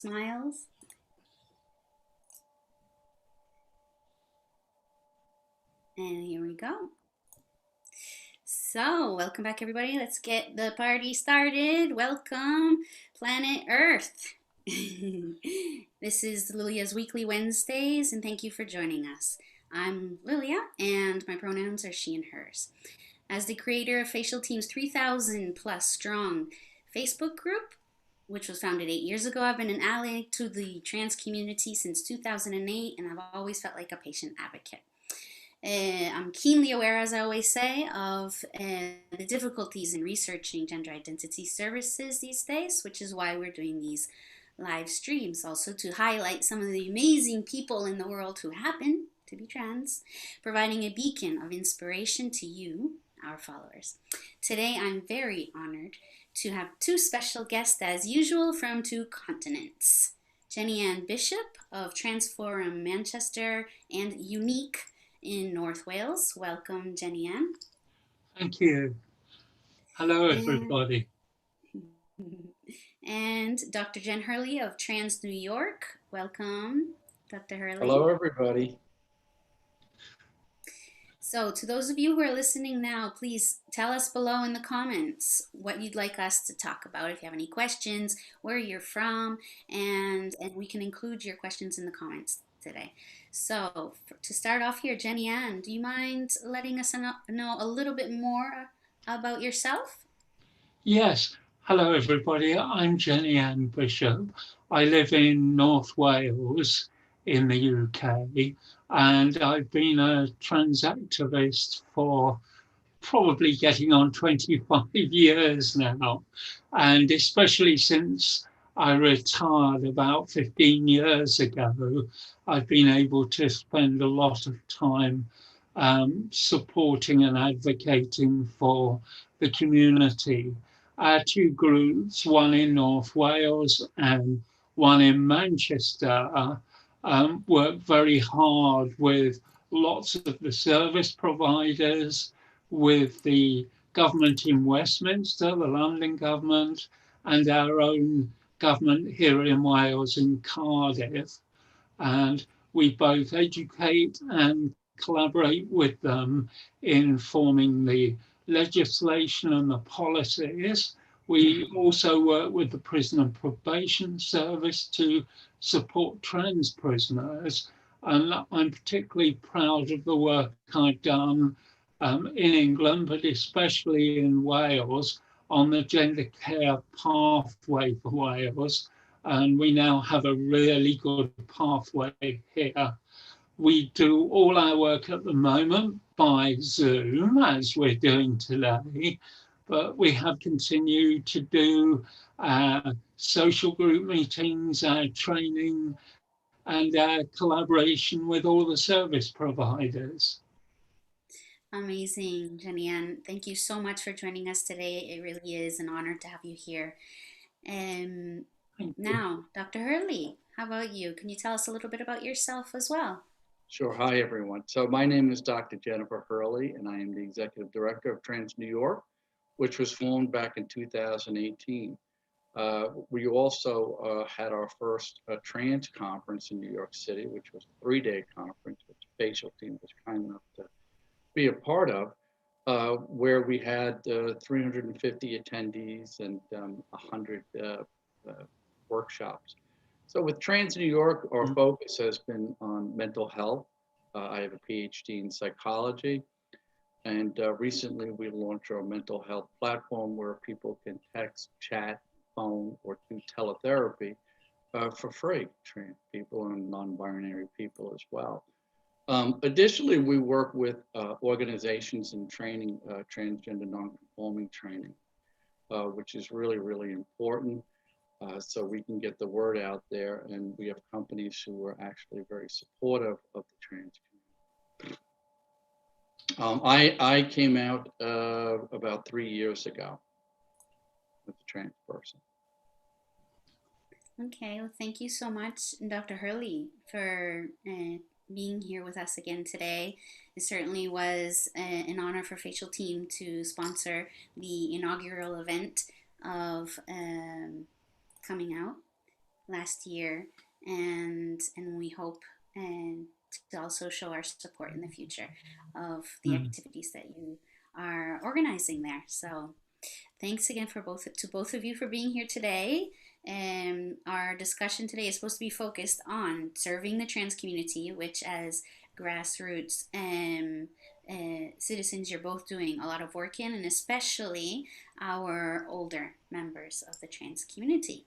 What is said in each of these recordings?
Smiles. And here we go. So, welcome back, everybody. Let's get the party started. Welcome, Planet Earth. This is Lilia's Weekly Wednesdays, and thank you for joining us. I'm Lilia, and my pronouns are she and hers. As the creator of FacialTeam's 3,000 plus strong Facebook group, which was founded 8 years ago, I've been an ally to the trans community since 2008, and I've always felt like a patient advocate. I'm keenly aware, as I always say, of the difficulties in researching gender identity services these days, which is why we're doing these live streams, also to highlight some of the amazing people in the world who happen to be trans, providing a beacon of inspiration to you, our followers. Today, I'm very honored to have two special guests, as usual, from two continents. Genn Bishop of TransForum Manchester and Unique in North Wales. Welcome, Genn. Thank you. Hello, And, everybody. and Dr. Genn Herley of TransNewYork. Welcome, Dr. Hurley. Hello, everybody. So, to those of you who are listening now, please tell us below in the comments what you'd like us to talk about. If you have any questions, where you're from, and we can include your questions in the comments today. So, to start off here, Genn, do you mind letting us know a little bit more about yourself? Yes. Hello, everybody. I'm Genn Bishop. I live in North Wales in the UK, and I've been a trans activist for probably getting on 25 years now. And especially since I retired about 15 years ago, I've been able to spend a lot of time supporting and advocating for the community. Our two groups, one in North Wales and one in Manchester, work very hard with lots of the service providers, with the government in Westminster, the London government, and our own government here in Wales in Cardiff. And we both educate and collaborate with them in forming the legislation and the policies. We also work with the Prison and Probation Service to support trans prisoners. And I'm particularly proud of the work I've done in England, but especially in Wales, on the gender care pathway for Wales. And we now have a really good pathway here. We do all our work at the moment by Zoom, as we're doing today, but we have continued to do social group meetings, our training, and our collaboration with all the service providers. Amazing, Genn. Thank you so much for joining us today. It really is an honor to have you here. Now, Dr. Hurley, how about you? Can you tell us a little bit about yourself as well? Sure. Hi, everyone. So my name is Dr. Jennifer Hurley, and I am the Executive Director of TransNewYork, which was formed back in 2018. We also had our first trans conference in New York City, which was a 3-day conference, which FacialTeam was kind enough to be a part of, where we had 350 attendees and 100 workshops. So with TransNewYork, our focus has been on mental health. I have a PhD in psychology, and recently we launched our mental health platform where people can text, chat, phone, or do teletherapy for free, trans people and non-binary people as well. Additionally, we work with organizations in training, transgender non-conforming training, which is really, really important. So we can get the word out there, and we have companies who are actually very supportive of the trans community. I came out about 3 years ago with a trans person. Okay, well, thank you so much, Dr. Hurley, for being here with us again today. It certainly was an honor for FacialTeam to sponsor the inaugural event of coming out last year, and we hope to also show our support in the future of the activities that you are organizing there. So thanks again for both of you for being here today. Our discussion today is supposed to be focused on serving the trans community, which as grassroots citizens, you're both doing a lot of work in, and especially our older members of the trans community.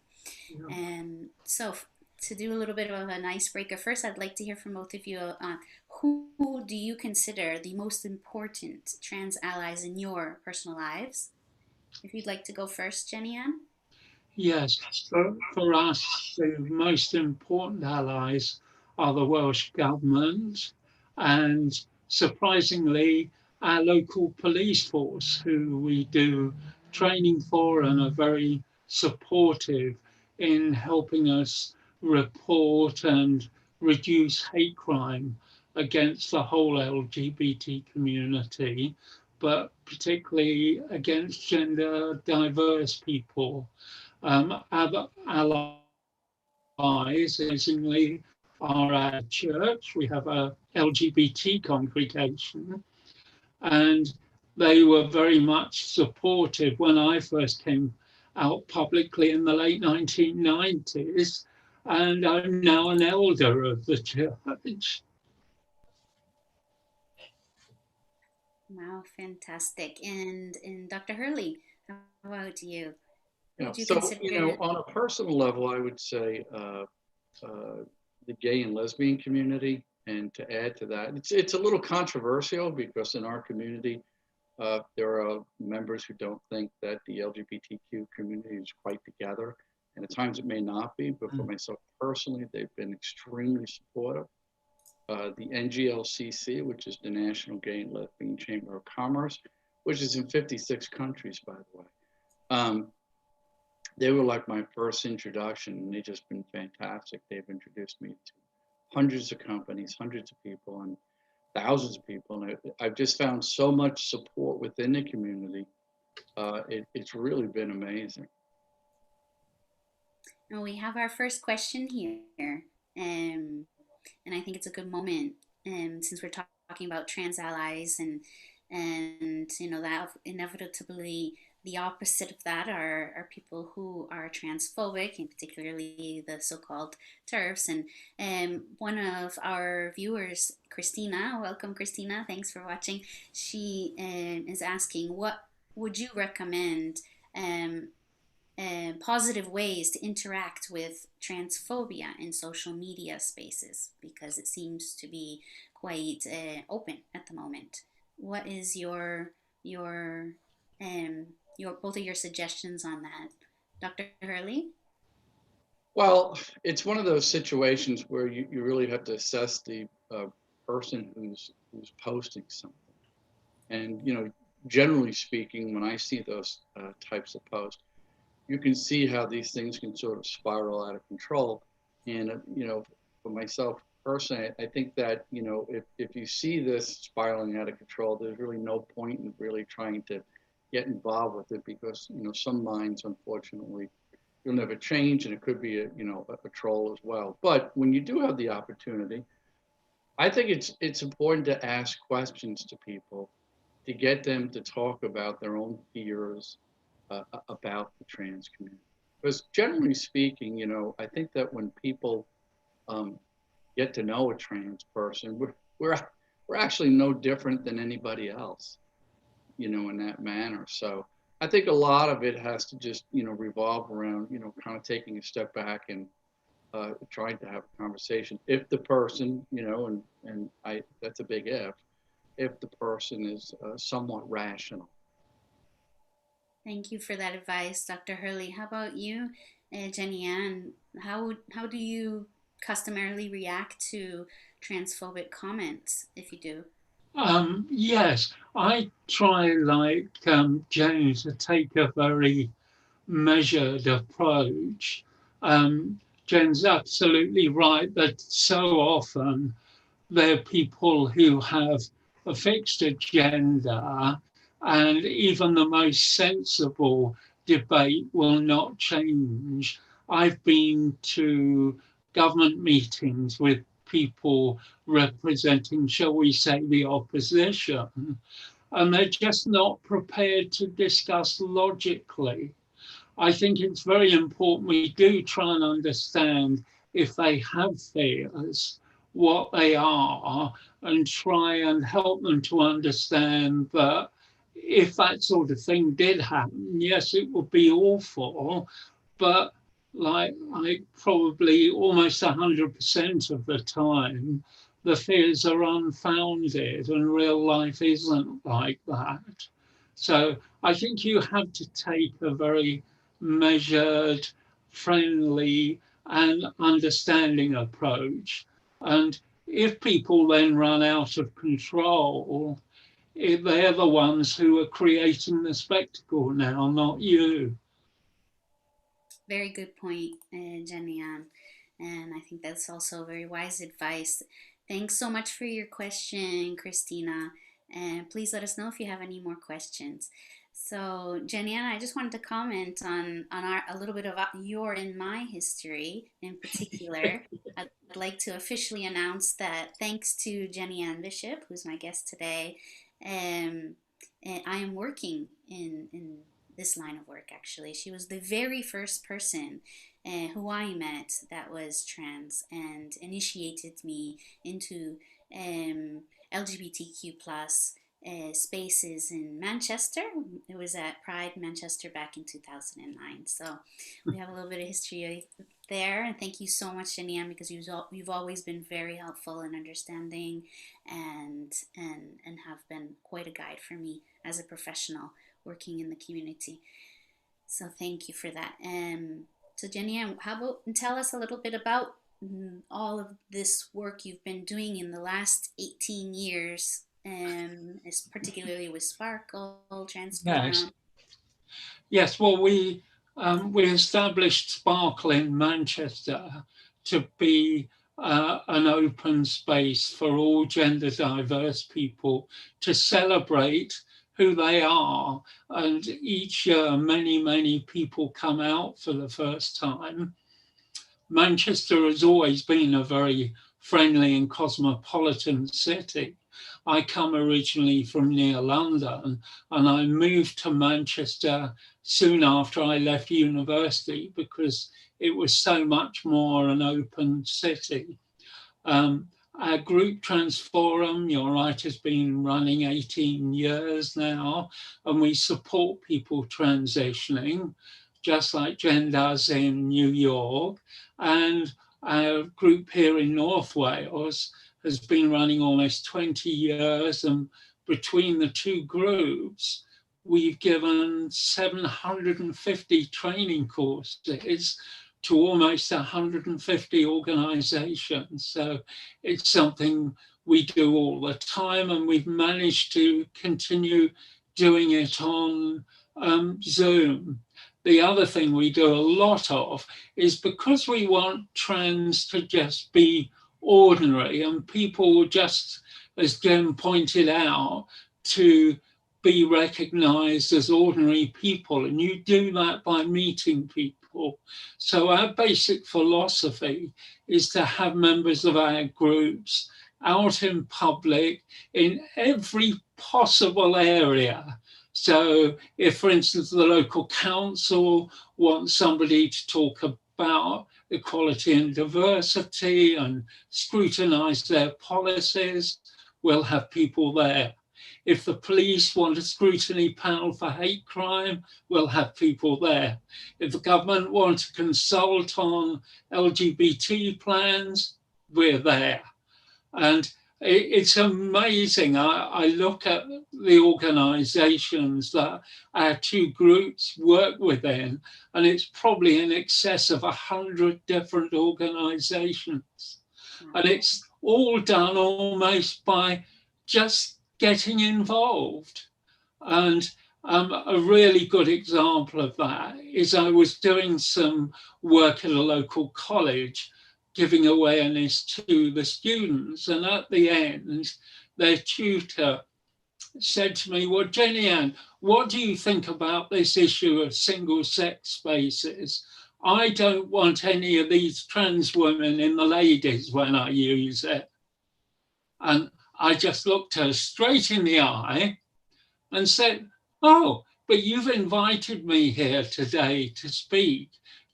So to do a little bit of an icebreaker first, I'd like to hear from both of you on who do you consider the most important trans allies in your personal lives? If you'd like to go first, Jenny Ann. Yes, for us, the most important allies are the Welsh Government and, surprisingly, our local police force, who we do training for and are very supportive in helping us report and reduce hate crime against the whole LGBT community, but particularly against gender diverse people. Other allies, amazingly, are our church. We have a LGBT congregation, and they were very much supportive when I first came out publicly in the late 1990s, and I'm now an elder of the church. Wow, fantastic. And Dr. Hurley, how about you? Who Yeah. would you So, consider? on a personal level, I would say the gay and lesbian community. And to add to that, it's a little controversial because in our community, there are members who don't think that the LGBTQ community is quite together. And at times it may not be, but for myself personally, they've been extremely supportive. The NGLCC, which is the National Gay and Lesbian Chamber of Commerce, which is in 56 countries, by the way. They were like my first introduction, and they've just been fantastic. They've introduced me to hundreds of companies, hundreds of people, and thousands of people. And I've just found so much support within the community. It's really been amazing. And we have our first question here. And I think it's a good moment since we're talking about trans allies and that inevitably the opposite of that are people who are transphobic, and particularly the so-called TERFs. And one of our viewers, Christina, welcome Christina, thanks for watching. She is asking, what would you recommend positive ways to interact with transphobia in social media spaces, because it seems to be quite open at the moment. What is your both of your suggestions on that, Dr. Hurley? Well, it's one of those situations where you really have to assess the person who's posting something. And, generally speaking, when I see those types of posts, you can see how these things can sort of spiral out of control. And, for myself personally, I think that, if you see this spiraling out of control, there's really no point in really trying to get involved with it because, some minds, unfortunately, you'll never change, and it could be a troll as well. But when you do have the opportunity, I think it's important to ask questions to people to get them to talk about their own fears about the trans community. Because generally speaking, I think that when people get to know a trans person, we're actually no different than anybody else, in that manner. So I think a lot of it has to just, revolve around, kind of taking a step back and trying to have a conversation. If the person, and that's a big if the person is somewhat rational. Thank you for that advice, Dr. Hurley. How about you, Jenny Ann? How do you customarily react to transphobic comments, if you do? Yes, I try, like Jenny, to take a very measured approach. Jen's absolutely right that so often there are people who have a fixed agenda, and even the most sensible debate will not change I've been to government meetings with people representing, shall we say, the opposition, and they're just not prepared to discuss logically. I think it's very important we do try and understand if they have fears, what they are, and try and help them to understand that if that sort of thing did happen, yes, it would be awful, but like probably almost 100% of the time, the fears are unfounded and real life isn't like that. So I think you have to take a very measured, friendly, and understanding approach. And if people then run out of control, they're the ones who are creating the spectacle now, not you. Very good point, Jenny Ann. And I think that's also very wise advice. Thanks so much for your question, Christina. And please let us know if you have any more questions. So, Jenny Ann, I just wanted to comment on a little bit of your and my history in particular. I'd like to officially announce that thanks to Jenny Ann Bishop, who's my guest today, um, I am working in this line of work actually. She was the very first person who I met that was trans and initiated me into um, LGBTQ plus spaces in Manchester. It was at Pride Manchester back in 2009. So we have a little bit of history there. And thank you so much, Jenny, because you've always been very helpful and understanding and have been quite a guide for me as a professional working in the community. So thank you for that. So Jenny, how about tell us a little bit about all of this work you've been doing in the last 18 years, particularly with Sparkle, Yes. TransForum. Yes, well, we established Sparkle in Manchester to be an open space for all gender diverse people to celebrate who they are. And each year, many people come out for the first time. Manchester has always been a very friendly and cosmopolitan city. I come originally from near London and I moved to Manchester soon after I left university because it was so much more an open city. Um, our group TransForum, you're right, has been running 18 years now, and we support people transitioning, just like Genn does in New York. And our group here in North Wales has been running almost 20 years, and between the two groups, we've given 750 training courses to almost 150 organizations. So it's something we do all the time, and we've managed to continue doing it on Zoom. The other thing we do a lot of is because we want trans to just be ordinary and people just, as Genn pointed out, to be recognized as ordinary people. And you do that by meeting people. So our basic philosophy is to have members of our groups out in public in every possible area. So if, for instance, the local council wants somebody to talk about equality and diversity and scrutinize their policies, we'll have people there. If the police want a scrutiny panel for hate crime, we'll have people there. If the government wants to consult on LGBT plans, we're there. And it's amazing. I look at the organizations that our two groups work within, and it's probably in excess of 100 different organizations. And it's all done almost by just getting involved. And a really good example of that is I was doing some work at a local college, giving awareness to the students. And at the end, their tutor said to me, well, Jenny Ann, what do you think about this issue of single sex spaces? I don't want any of these trans women in the ladies when I use it. And I just looked her straight in the eye and said, oh, but you've invited me here today to speak.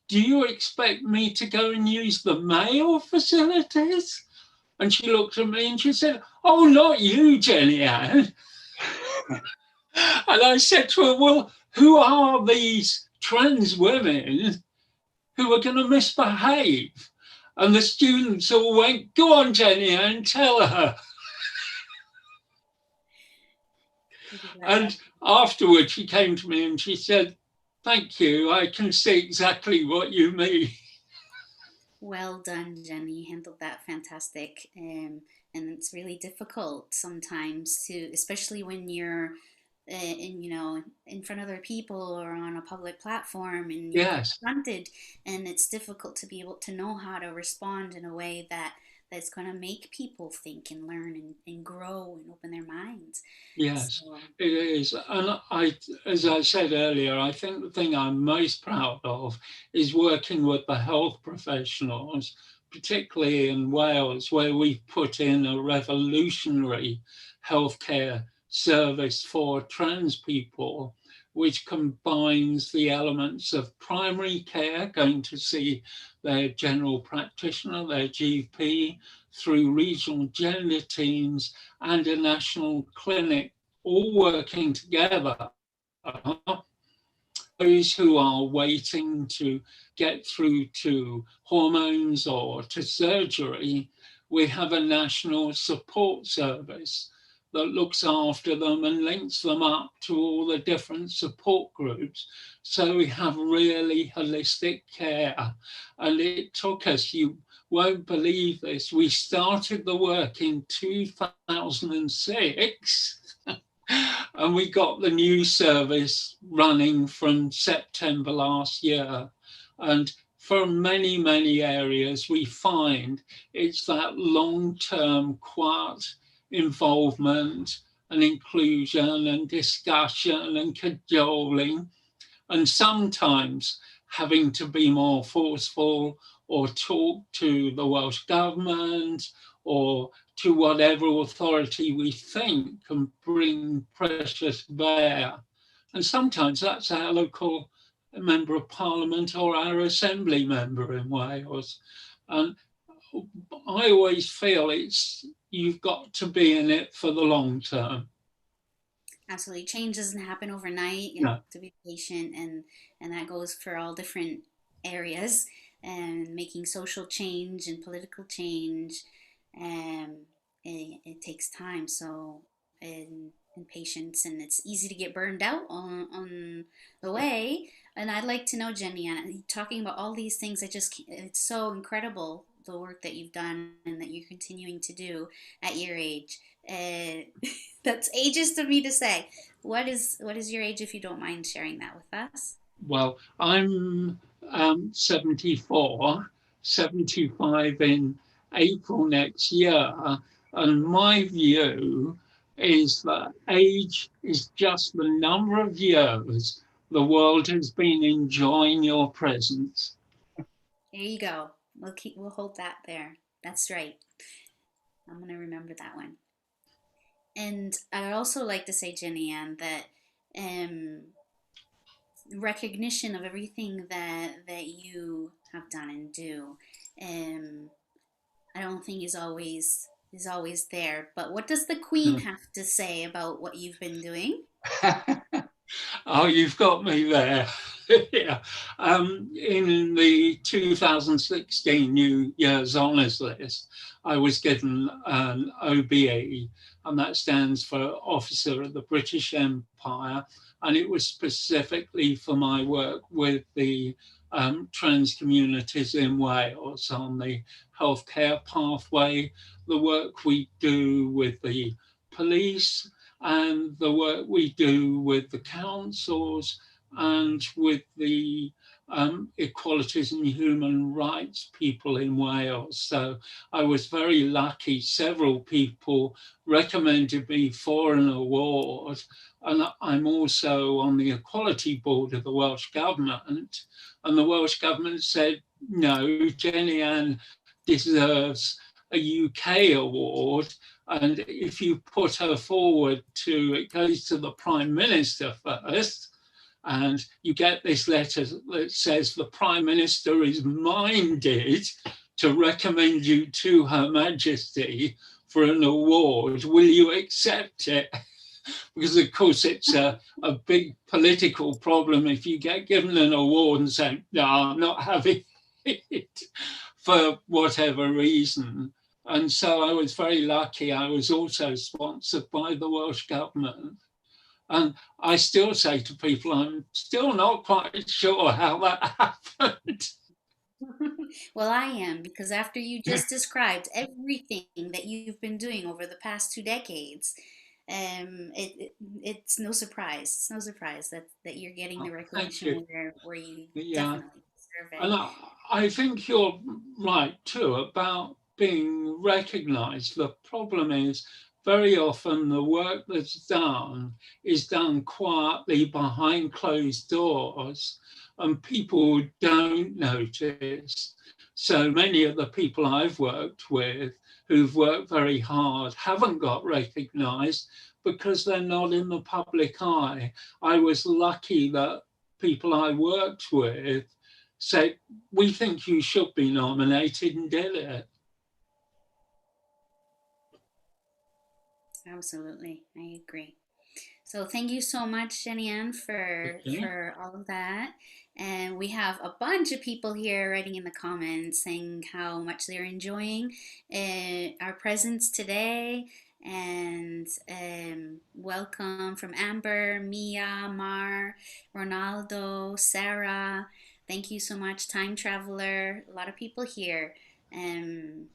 Do you expect me to go and use the male facilities? And she looked at me and she said, oh, not you, Jenny Ann. And I said to her, well, who are these trans women who are going to misbehave? And the students all went, go on, Jenny Ann, tell her. And afterwards, she came to me and she said, thank you, I can see exactly what you mean. Well done, Jenny. You handled that fantastic. And it's really difficult sometimes to, especially when you're in front of other people or on a public platform and you're Yes. confronted, and it's difficult to be able to know how to respond in a way that's going to make people think and learn and grow and open their minds. Yes, So, it is. And as I said earlier, I think the thing I'm most proud of is working with the health professionals, particularly in Wales, where we've put in a revolutionary healthcare service for trans people, which combines the elements of primary care, going to see their general practitioner, their GP, through regional gender teams and a national clinic, all working together. Those who are waiting to get through to hormones or to surgery, we have a national support service that looks after them and links them up to all the different support groups. So we have really holistic care. And it took us, you won't believe this, we started the work in 2006. And we got the new service running from September last year. And for many, many areas, we find it's that long-term quiet involvement and inclusion and discussion and cajoling, and sometimes having to be more forceful or talk to the Welsh Government or to whatever authority we think can bring pressure to bear. And sometimes that's our local member of parliament or our assembly member in Wales. And I always feel you've got to be in it for the long term. absolutely, change doesn't happen overnight. You have No. to be patient, and that goes for all different areas. And making social change and political change, it takes time. So and patience, and it's easy to get burned out on the way. And I'd like to know, Jenny, talking about all these things, it's so incredible the work that you've done and that you're continuing to do at your age. Uh, that's ages to me to say. What is your age, if you don't mind sharing that with us? Well, I'm 74, 75 in April next year. And my view is that age is just the number of years the world has been enjoying your presence. There you go. We'll hold that there. That's right. I'm gonna remember that one. And I'd also like to say, Jenny Ann, that um, recognition of everything that you have done and do, um, I don't think is always there. But what does the Queen No. have to say about what you've been doing? Oh, you've got me there. Yeah. In the 2016 New Year's Honours List, I was given an OBE, and that stands for Officer of the British Empire. And it was specifically for my work with the trans communities in Wales on the healthcare pathway, the work we do with the police, and the work we do with the councils and with the equalities and human rights people in Wales. So I was very lucky. Several people recommended me for an award. And I'm also on the Equality Board of the Welsh Government. And the Welsh Government said, no, Jenny Ann deserves a UK award. And if you put her forward it goes to the Prime Minister first, and you get this letter that says the Prime Minister is minded to recommend you to Her Majesty for an award. Will you accept it? Because of course it's a big political problem if you get given an award and say, no, I'm not having it for whatever reason. And so I was very lucky. I was also sponsored by the Welsh Government. And I still say to people, I'm still not quite sure how that happened. Well, I am, because after you just described everything that you've been doing over the past 2 decades, it's no surprise. It's no surprise that you're getting the Thank recognition you. where you Yeah. definitely deserve it. And I think you're right too about being recognized. The problem is very often the work that's done is done quietly behind closed doors and people don't notice. So many of the people I've worked with who've worked very hard haven't got recognized because they're not in the public eye. I was lucky that people I worked with said, we think you should be nominated, and did it. Absolutely, I agree. So thank you so much, Jenny Ann, Okay. for all of that. And we have a bunch of people here writing in the comments saying how much they're enjoying our presence today. And welcome from Amber, Mia, Mar, Ronaldo, Sarah. Thank you so much, Time Traveler. A lot of people here. Um,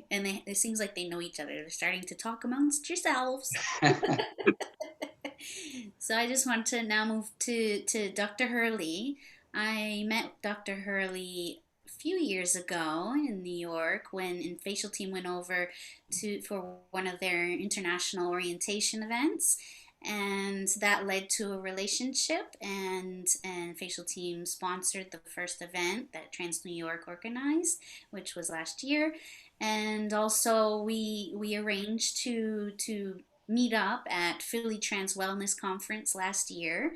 and it seems like they know each other. They're starting to talk amongst yourselves. So I just want to now move to Dr. Hurley. I met Dr. Hurley a few years ago in New York when FacialTeam went over for one of their international orientation events, and that led to a relationship. And FacialTeam sponsored the first event that TransNewYork organized, which was last year, and also we arranged to meet up at Philly Trans Wellness Conference last year,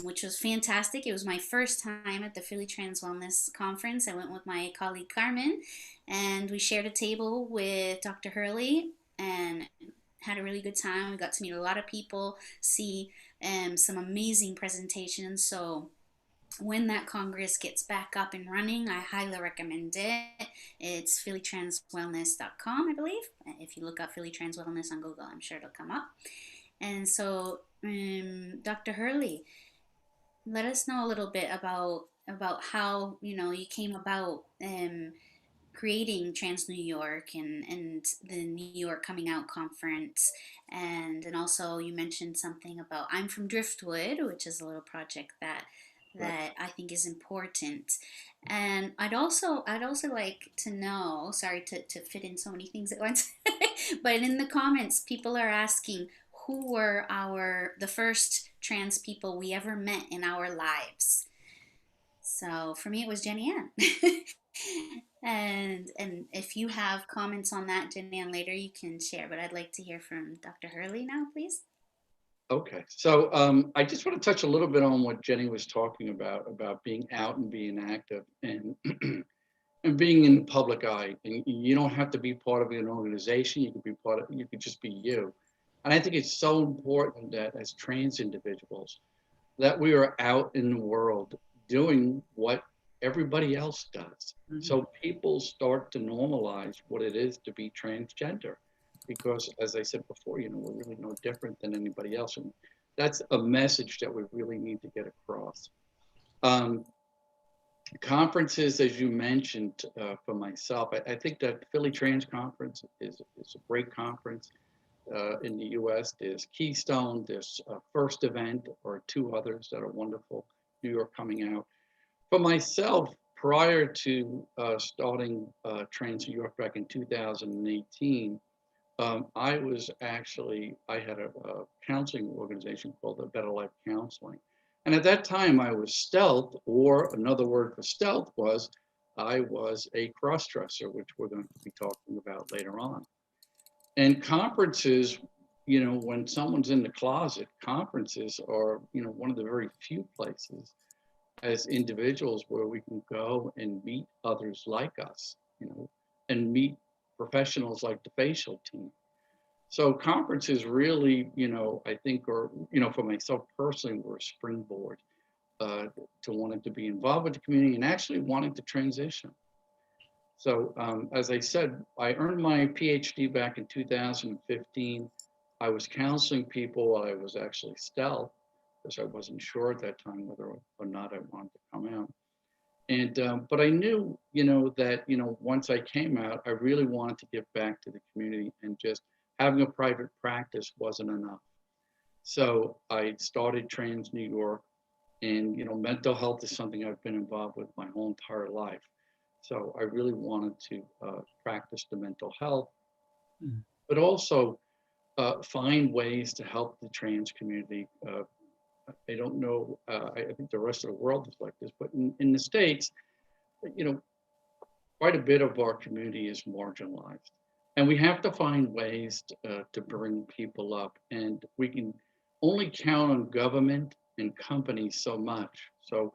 which was fantastic. It was my first time at the Philly Trans Wellness Conference. I went with my colleague Carmen, and we shared a table with Dr. Hurley and had a really good time. We got to meet a lot of people, see some amazing presentations. So when that Congress gets back up and running, I highly recommend it. It's phillytranswellness.com, I believe. If you look up Philly Trans Wellness on Google, I'm sure it'll come up. And so, Dr. Hurley, let us know a little bit about how you came about creating Trans New York and the New York Coming Out Conference, and also you mentioned something about I'm from Driftwood, which is a little project Right. that I think is important. And I'd also like to know, sorry to fit in so many things at once, but in the comments people are asking who were the first trans people we ever met in our lives. So for me, it was Jenny Ann. And if you have comments on that, Jenny Ann, later you can share. But I'd like to hear from Dr. Hurley now, please. Okay, so I just want to touch a little bit on what Jenny was talking about being out and being active and and being in the public eye. And you don't have to be part of an organization. You could be you could just be you. And I think it's so important that as trans individuals, that we are out in the world doing what everybody else does. Mm-hmm. So people start to normalize what it is to be transgender. Because as I said before, we're really no different than anybody else. And that's a message that we really need to get across. Um, Conferences, as you mentioned, for myself, I think that Philly Trans Conference is a great conference. In the US, there's Keystone, there's First Event, or two others that are wonderful. New York coming out. For myself, prior to starting Trans New York back in 2018, I had a counseling organization called the Better Life Counseling. And at that time, I was stealth, or another word for stealth was I was a crossdresser, which we're going to be talking about later on. And conferences, when someone's in the closet, conferences are, one of the very few places as individuals where we can go and meet others like us, and meet professionals like the FacialTeam. So conferences really, I think are, for myself personally, were a springboard to wanting to be involved with the community and actually wanting to transition. So as I said, I earned my PhD back in 2015. I was counseling people while I was actually stealth because I wasn't sure at that time whether or not I wanted to come out. And but I knew, that once I came out, I really wanted to give back to the community, and just having a private practice wasn't enough. So I started Trans New York, and mental health is something I've been involved with my whole entire life. So I really wanted to practice the mental health, but also find ways to help the trans community. I don't know, I think the rest of the world is like this, but in the States, you know, quite a bit of our community is marginalized. And we have to find ways to bring people up. And we can only count on government and companies so much. So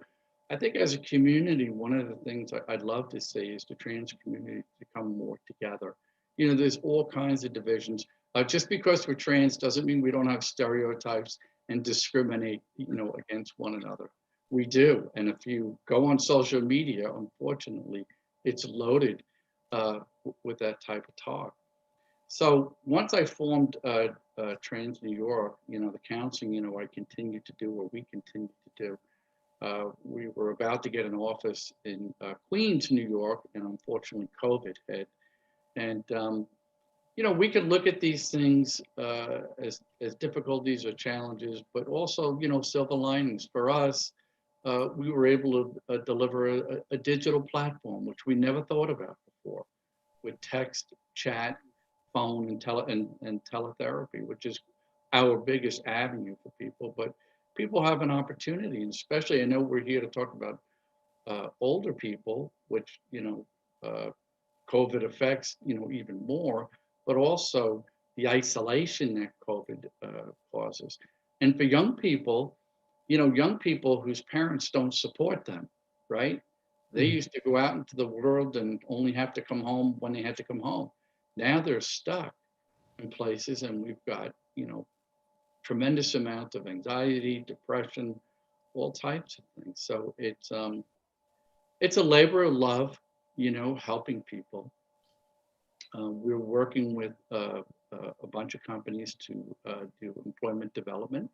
I think as a community, one of the things I'd love to see is the trans community to come more together. There's all kinds of divisions. Just because we're trans doesn't mean we don't have stereotypes and discriminate, against one another. We do. And if you go on social media, unfortunately, it's loaded with that type of talk. So once I formed Trans New York, the counseling, I continued to do what we continue to do. We were about to get an office in Queens, New York, and unfortunately COVID hit. And, we could look at these things as difficulties or challenges, but also, silver linings. For us, we were able to deliver a digital platform, which we never thought about before, with text, chat, phone, and teletherapy, which is our biggest avenue for people. But people have an opportunity, and especially I know we're here to talk about older people, which COVID affects even more, but also the isolation that COVID causes. And for young people, young people whose parents don't support them, right? They used to go out into the world and only have to come home when they had to come home. Now they're stuck in places, and we've got, tremendous amount of anxiety, depression, all types of things. So it's a labor of love, helping people. We're working with a bunch of companies to do employment development,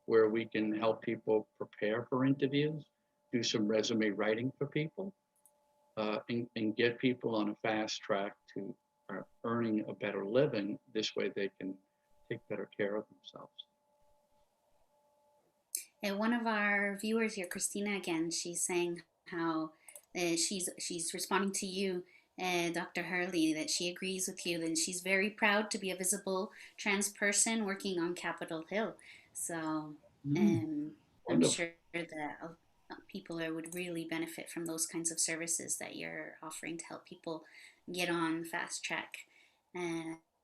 where we can help people prepare for interviews, do some resume writing for people, and get people on a fast track to earning a better living. This way they can take better care of themselves. And one of our viewers here, Christina, again, she's saying how she's responding to you, Dr. Hurley, that she agrees with you, and she's very proud to be a visible trans person working on Capitol Hill. So I'm sure that people would really benefit from those kinds of services that you're offering to help people get on fast track,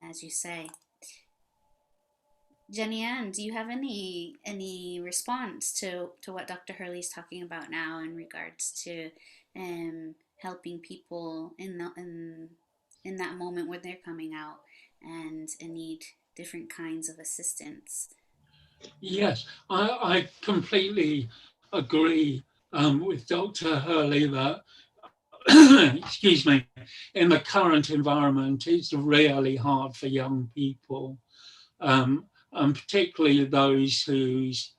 as you say. Jenny Ann, do you have any response to what Dr. Hurley's talking about now in regards to helping people in that moment when they're coming out and need different kinds of assistance? Yes, I completely agree with Dr. Hurley that, excuse me, in the current environment, it's really hard for young people, and particularly those whose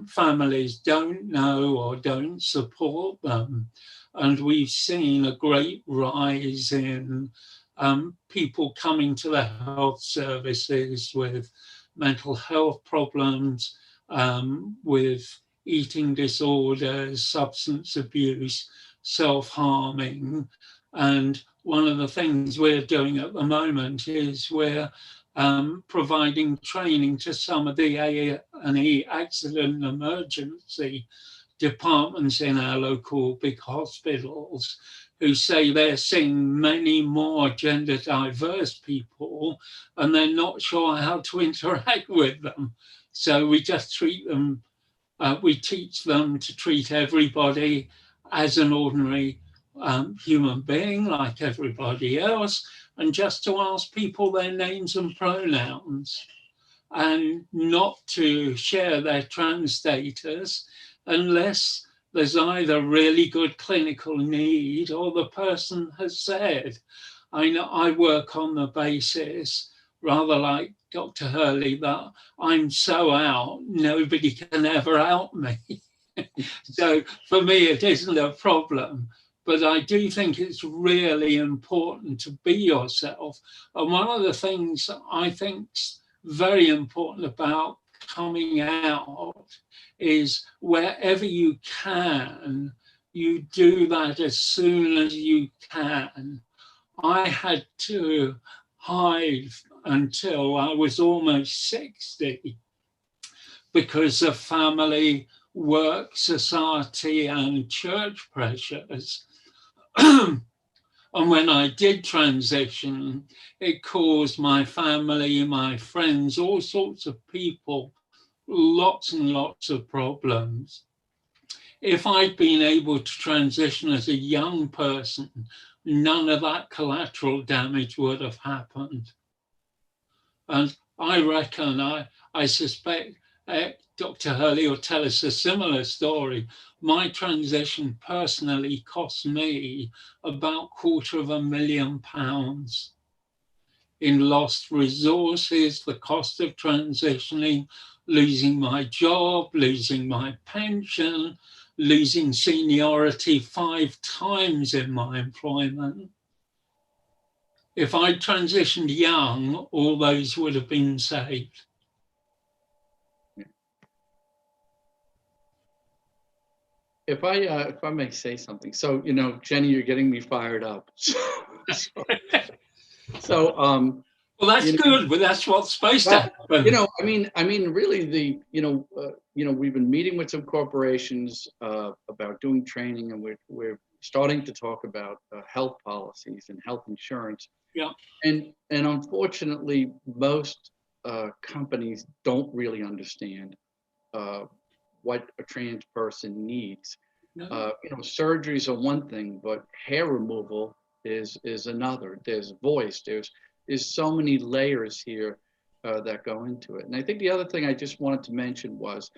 families don't know or don't support them. And we've seen a great rise in people coming to the health services with mental health problems, with eating disorders, substance abuse, self-harming. And one of the things we're doing at the moment is we're providing training to some of the A&E accident and emergency departments in our local big hospitals, who say they're seeing many more gender diverse people and they're not sure how to interact with them. So we just treat them, we teach them to treat everybody as an ordinary human being like everybody else, and just to ask people their names and pronouns, and not to share their trans status unless there's either really good clinical need or the person has said. I know I work on the basis, rather like Dr. Hurley, that I'm so out, nobody can ever out me. So for me, it isn't a problem. But I do think it's really important to be yourself. And one of the things I think's very important about coming out is wherever you can, you do that as soon as you can. I had to hide until I was almost 60 because of family, work, society, and church pressures. And when I did transition, it caused my family, my friends, all sorts of people, lots and lots of problems. If I'd been able to transition as a young person, none of that collateral damage would have happened. And I reckon, I suspect Dr. Hurley will tell us a similar story. My transition personally cost me about £250,000 in lost resources, the cost of transitioning, losing my job, losing my pension, losing seniority 5 times in my employment. If I transitioned young, all those would have been saved. If I may say something, so Jenny, you're getting me fired up. So well, that's good, but that's what's supposed to happen. I mean, really, we've been meeting with some corporations about doing training, and we're starting to talk about health policies and health insurance. Yeah. And unfortunately, most companies don't really understand what a trans person needs. No. Surgeries are one thing, but hair removal is another. There's voice. There's so many layers here that go into it. And I think the other thing I just wanted to mention was,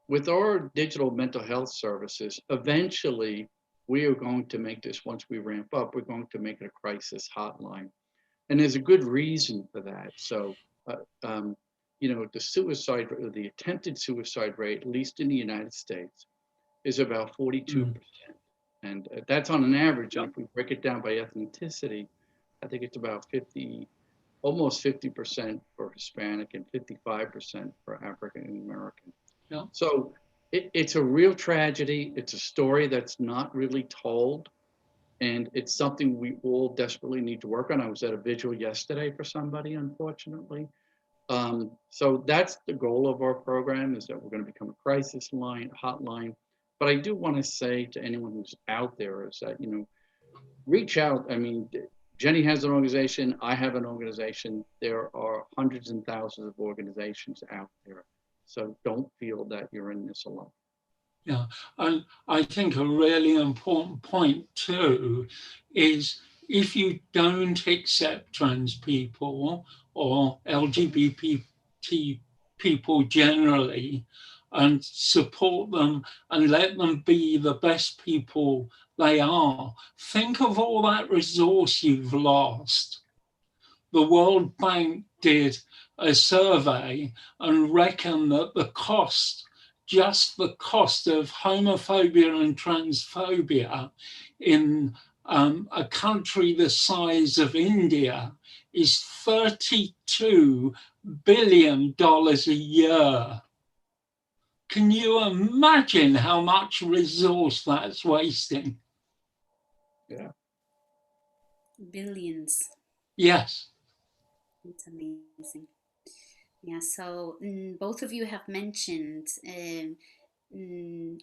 with our digital mental health services, eventually we are going to make this, once we ramp up, we're going to make it a crisis hotline. And there's a good reason for that. So, the attempted suicide rate, at least in the United States, is about 42%. And that's on an average. And if we break it down by ethnicity, I think it's about almost 50% for Hispanic and 55% for African American. Yeah. So it's a real tragedy. It's a story that's not really told. And it's something we all desperately need to work on. I was at a vigil yesterday for somebody, unfortunately. So that's the goal of our program, is that we're going to become a crisis hotline. But I do want to say to anyone who's out there is that, reach out. I mean, Jenny has an organization. I have an organization. There are hundreds and thousands of organizations out there. So don't feel that you're in this alone. Yeah, and I think a really important point too is, if you don't accept trans people or LGBT people generally and support them and let them be the best people they are, think of all that resource you've lost. The World Bank did a survey and reckoned that just the cost of homophobia and transphobia in a country the size of India is $32 billion a year. can you imagine how much resource that's wasting? Yeah. Billions. Yes. It's amazing. Yeah, so both of you have mentioned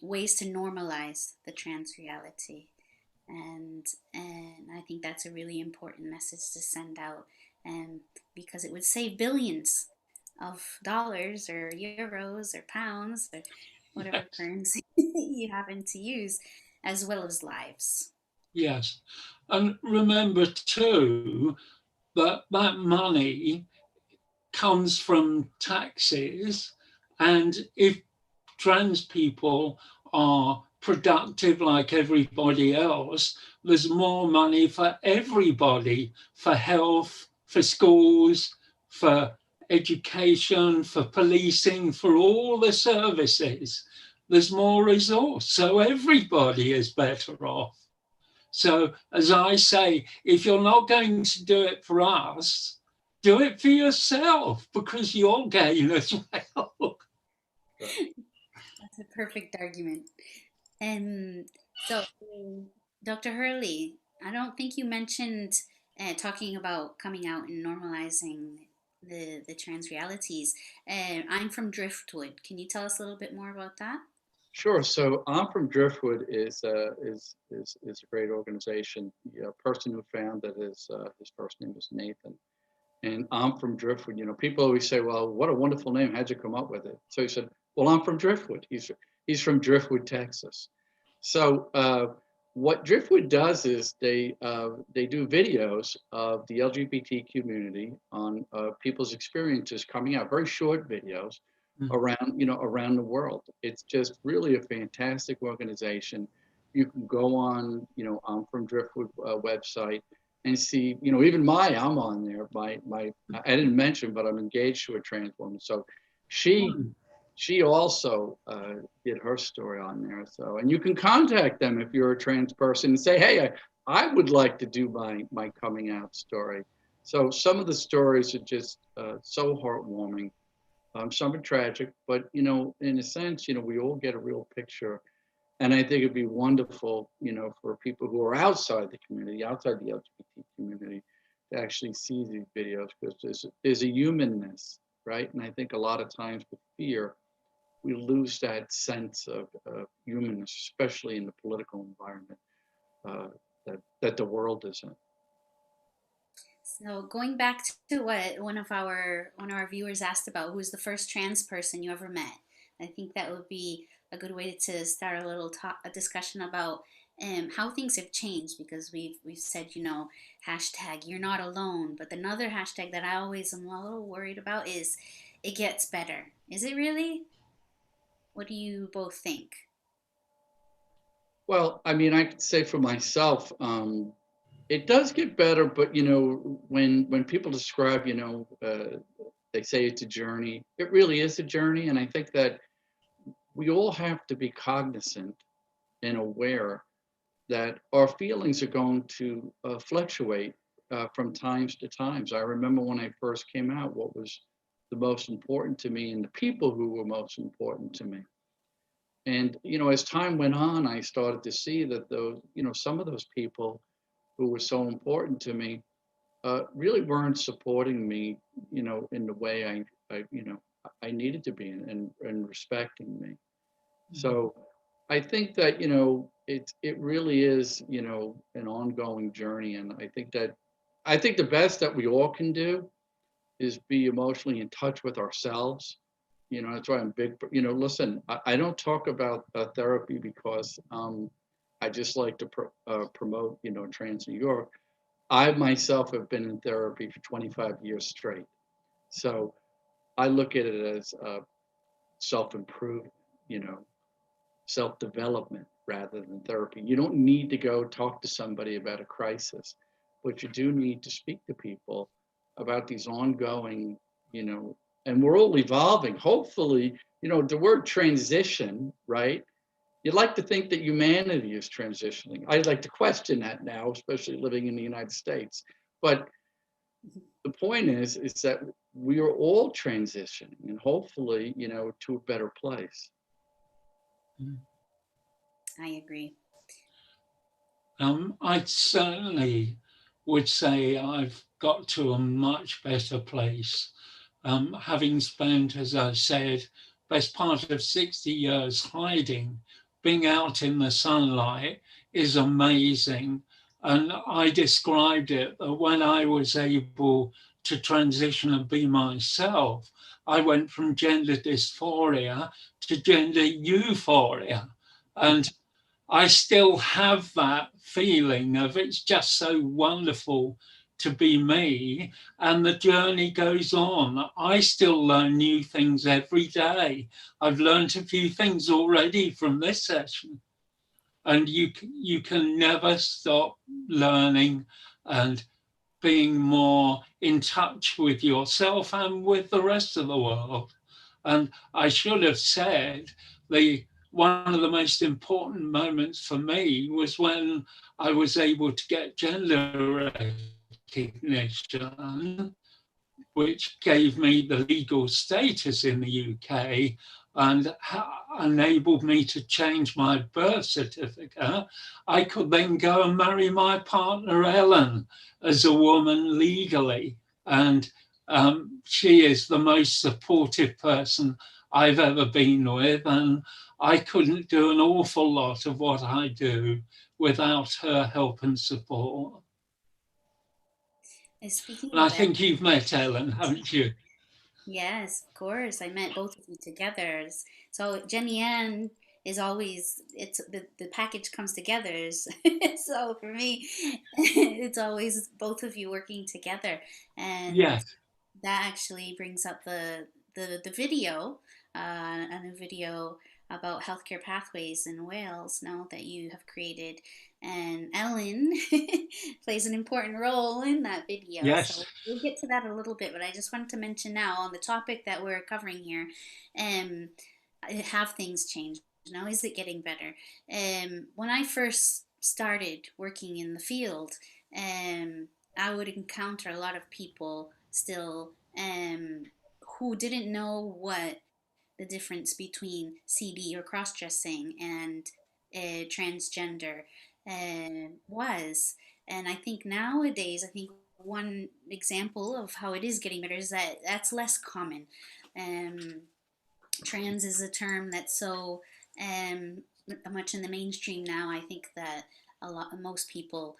ways to normalize the trans reality. And I think that's a really important message to send out, because it would save billions of dollars or euros or pounds or whatever Yes. currency you happen to use, as well as lives. Yes. And remember too that that money comes from taxes. And if trans people are productive like everybody else, there's more money for everybody, for health, for schools, for education, for policing, for all the services. There's more resource, so everybody is better off. So, as I say, if you're not going to do it for us, do it for yourself because you're gain as well. That's a perfect argument. So, Dr. Hurley, I don't think you mentioned talking about coming out and normalizing the trans realities. I'm from Driftwood. Can you tell us a little bit more about that? Sure. So I'm from Driftwood is a great organization. A person who founded his first name is Nathan, and I'm from Driftwood. You know, people always say, "Well, what a wonderful name! How'd you come up with it?" So he said, "Well, I'm from Driftwood. He's from Driftwood, Texas." So what Driftwood does is they do videos of the LGBT community on people's experiences coming out, very short videos around the world. It's just really a fantastic organization. You can go on I'm from Driftwood website and see even I'm on there. My I didn't mention, but I'm engaged to a trans woman, so she she also did her story on there. So, and you can contact them if you're a trans person and say, hey, I would like to do my coming out story. So some of the stories are just so heartwarming. Some are tragic, but in a sense, we all get a real picture. And I think it'd be wonderful, for people who are outside the community, outside the LGBT community, to actually see these videos because there's a humanness, right? And I think a lot of times with fear, we lose that sense of humanness, especially in the political environment uh, that the world is in. So going back to what one of our viewers asked about, who's the first trans person you ever met? I think that would be a good way to start a little a discussion about how things have changed, because we've said hashtag you're not alone, but another hashtag that I always am a little worried about is it gets better. Is it really? What do you both think? Well, I mean, I could say for myself, it does get better, but when people describe, they say it's a journey. It really is a journey, and I think that we all have to be cognizant and aware that our feelings are going to fluctuate from times to times. I remember when I first came out, what was the most important to me and the people who were most important to me. And, as time went on, I started to see that those, some of those people who were so important to me really weren't supporting me, in the way I needed to be and respecting me. So I think that, it really is, an ongoing journey. And I think the best that we all can do is be emotionally in touch with ourselves. That's why I'm big. Listen, I don't talk about therapy because I just like to promote, TransNewYork. I myself have been in therapy for 25 years straight. So I look at it as self-improvement, you know, self-development rather than therapy. You don't need to go talk to somebody about a crisis, but you do need to speak to people about these ongoing, and we're all evolving. Hopefully, the word transition, right? You'd like to think that humanity is transitioning. I'd like to question that now, especially living in the United States. But the point is that we are all transitioning and hopefully, to a better place. I agree. I certainly would say I've got to a much better place. Having spent, as I said, best part of 60 years hiding, being out in the sunlight is amazing. And I described it that when I was able to transition and be myself, I went from gender dysphoria to gender euphoria. And I still have that feeling of it's just so wonderful to be me, and the journey goes on. I still learn new things every day. I've learned a few things already from this session, and you can never stop learning and being more in touch with yourself and with the rest of the world. And I should have said the one of the most important moments for me was when I was able to get gender recognition, which gave me the legal status in the UK and enabled me to change my birth certificate. I could then go and marry my partner, Ellen, as a woman legally. And she is the most supportive person I've ever been with. And I couldn't do an awful lot of what I do without her help and support. And speaking And I of Ellen, think you've met Ellen, haven't you? yes, of course. I met both of you together. So Jenny Ann is always it's the package comes together. So for me, it's always both of you working together, and Yes. that actually brings up the video, and a video about healthcare pathways in Wales now that you have created, and Ellen plays an important role in that video. Yes. So we'll get to that a little bit, but I just wanted to mention now on the topic that we're covering here, um, have things changed? Now, is it getting better? When I first started working in the field, I would encounter a lot of people still who didn't know what the difference between CB or cross dressing and transgender was. And I think nowadays, I think one example of how it is getting better is that that's less common. Um, Trans is a term that's so um, much in the mainstream now. I think that most people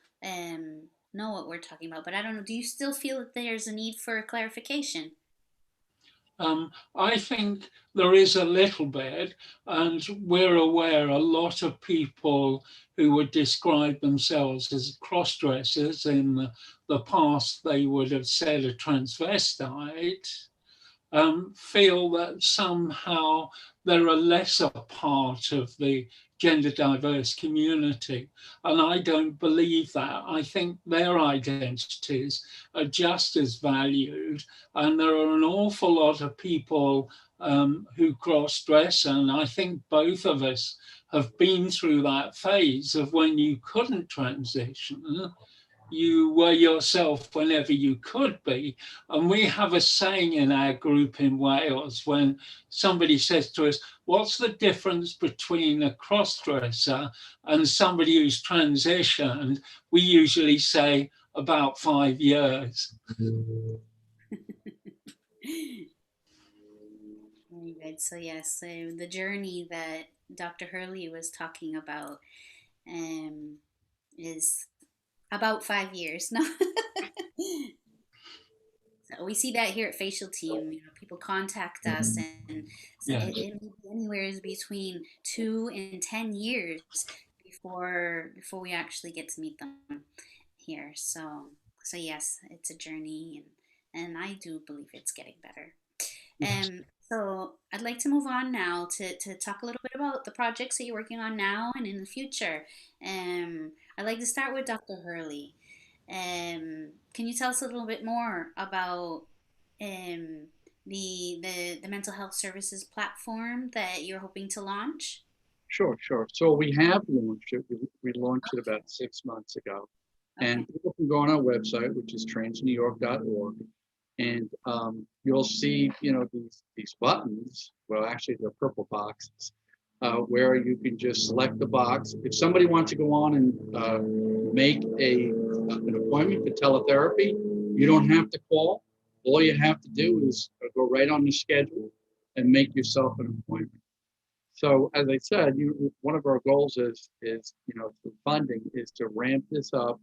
know what we're talking about. But I don't know. Do you still feel that there's a need for clarification? I think there is a little bit, and we're aware a lot of people who would describe themselves as cross-dressers in the past, they would have said a transvestite, feel that somehow they're a lesser part of the gender diverse community. And I don't believe that. I think their identities are just as valued. And there are an awful lot of people who cross dress. And I think both of us have been through that phase of when you couldn't transition, you were yourself whenever you could be. And we have a saying in our group in Wales when somebody says to us, what's the difference between a crossdresser and somebody who's transitioned? We usually say about 5 years. Very good. So yes, so the journey that Dr. Hurley was talking about um, is about 5 years. No, so we see that here at FacialTeam. You know, people contact us, and so Yes. it may be anywhere between 2 and 10 years before we actually get to meet them here. So yes, it's a journey, and I do believe it's getting better. Yes. So I'd like to move on now to talk a little bit about the projects that you're working on now and in the future. I'd like to start with Dr. Hurley. Can you tell us a little bit more about um, the mental health services platform that you're hoping to launch? Sure, sure. So we have launched it. We launched it about 6 months ago. Okay. And people can go on our website, which is transnewyork.org, and you'll see, these buttons. Well, actually, they're purple boxes. where you can just select the box. If somebody wants to go on and make an appointment for teletherapy, you don't have to call. All you have to do is go right on the schedule and make yourself an appointment. So as I said, one of our goals is for funding is to ramp this up,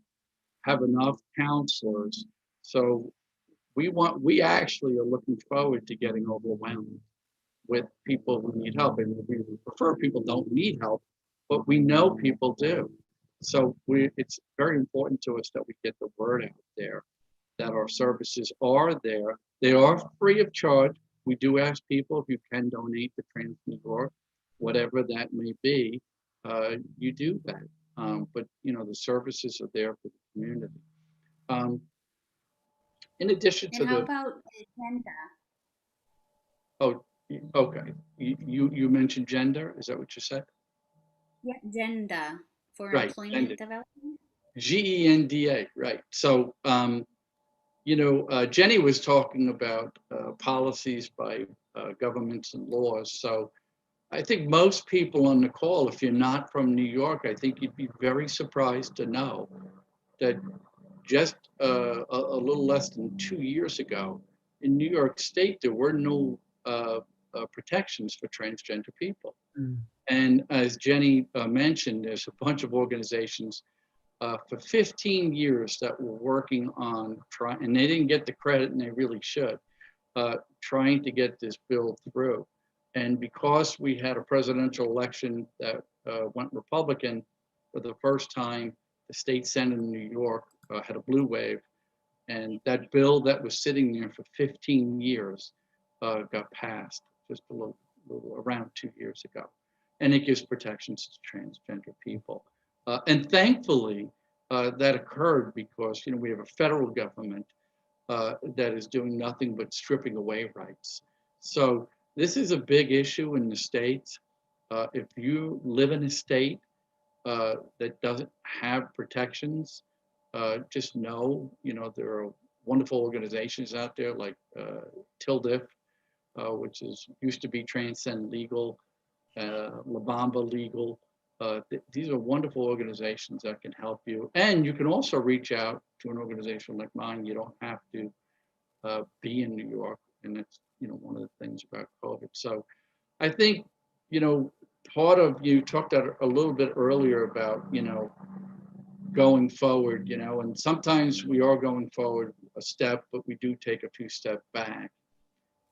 have enough counselors. So we actually are looking forward to getting overwhelmed with people who need help. And we prefer people don't need help, but we know people do. So it's very important to us that we get the word out there, that our services are there. They are free of charge. We do ask people if you can donate to TransNewYork, whatever that may be, you do that. But the services are there for the community. Um, in addition And to how the, about agenda? oh, okay, you mentioned gender. Is that what you said? Yeah, agenda for Right, employment gender. development. GENDA, right. So, Jenny was talking about policies by governments and laws. So I think most people on the call, if you're not from New York, I think you'd be very surprised to know that just a little less than 2 years ago, in New York State, there were no protections for transgender people. Mm. And as Jenny mentioned, there's a bunch of organizations for 15 years that were working on trying, and they didn't get the credit, and they really should, trying to get this bill through. And because we had a presidential election that went Republican for the first time, the state Senate in New York had a blue wave, and that bill that was sitting there for 15 years got passed just little around 2 years ago. And it gives protections to transgender people. And thankfully, that occurred because we have a federal government that is doing nothing but stripping away rights. So this is a big issue in the states. If you live in a state that doesn't have protections, just know, there are wonderful organizations out there like TILDIF, which used to be Transcend Legal, La Bamba Legal. These are wonderful organizations that can help you. And you can also reach out to an organization like mine. You don't have to be in New York. And that's, one of the things about COVID. So I think, part of, you talked a little bit earlier about, going forward, and sometimes we are going forward a step, but we do take a few steps back.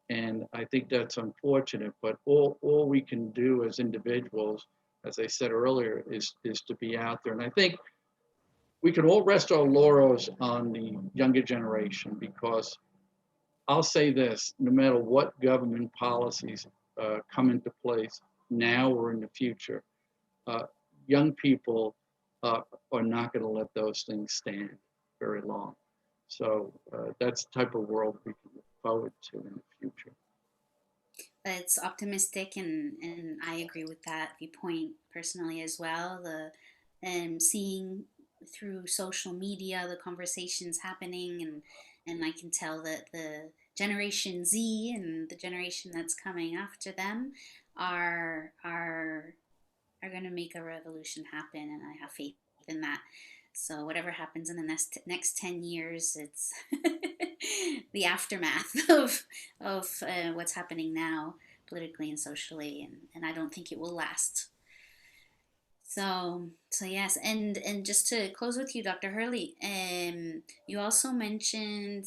And I think that's unfortunate, but all we can do as individuals, as I said earlier, is to be out there. And I think we can all rest our laurels on the younger generation, because I'll say this, no matter what government policies come into place now or in the future, young people are not going to let those things stand very long. So that's the type of world we can look forward to in the future. It's optimistic, and I agree with that viewpoint personally as well. The seeing through social media the conversations happening, and I can tell that the Generation Z and the generation that's coming after them are going to make a revolution happen, and I have faith in that. So whatever happens in the next 10 years, it's the aftermath of what's happening now politically and socially, and I don't think it will last. So yes, and just to close with you, Dr. Hurley, you also mentioned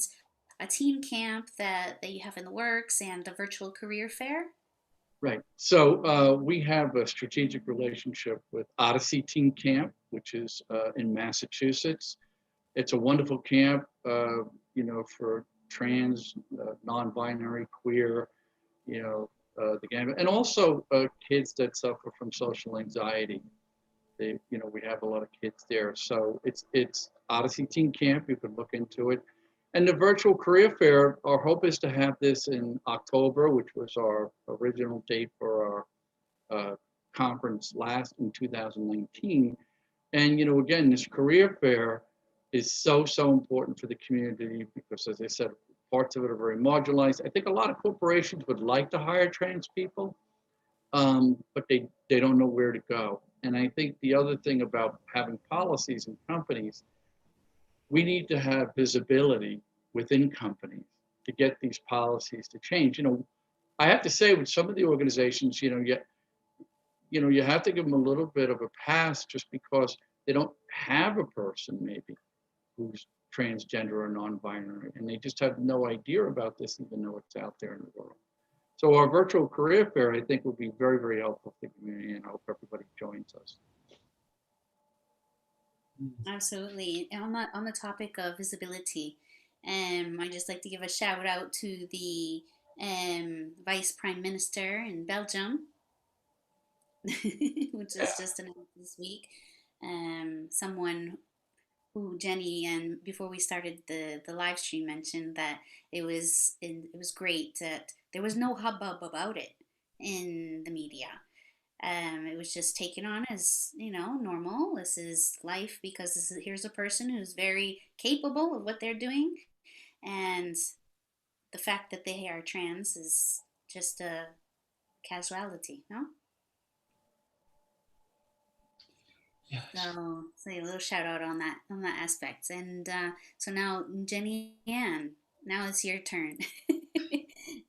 a teen camp that you have in the works and a virtual career fair. Right. So we have a strategic relationship with Odyssey Teen Camp, which is in Massachusetts. It's a wonderful camp, for trans, non-binary, queer, the gamut, and also kids that suffer from social anxiety. We have a lot of kids there. So it's Odyssey Teen Camp. You can look into it. And the virtual career fair, our hope is to have this in October, which was our original date for our conference last in 2019. And, again, this career fair is so important for the community because, as I said, parts of it are very marginalized. I think a lot of corporations would like to hire trans people, but they don't know where to go. And I think the other thing about having policies in companies, we need to have visibility within companies to get these policies to change. I have to say with some of the organizations, you have to give them a little bit of a pass just because they don't have a person maybe who's transgender or non-binary, and they just have no idea about this, even though it's out there in the world. So our virtual career fair, I think, will be very, very helpful for the community, and I hope everybody joins us. Absolutely. And on the topic of visibility, I just like to give a shout out to the Vice Prime Minister in Belgium, which was just announced this week. Someone who Jenny and before we started the live stream mentioned that it was great that there was no hubbub about it in the media. It was just taken on as normal. This is life because here's a person who's very capable of what they're doing, and the fact that they are trans is just a casualty, no? Yes. So a little shout out on that aspect. And so now, Jenny Ann, now it's your turn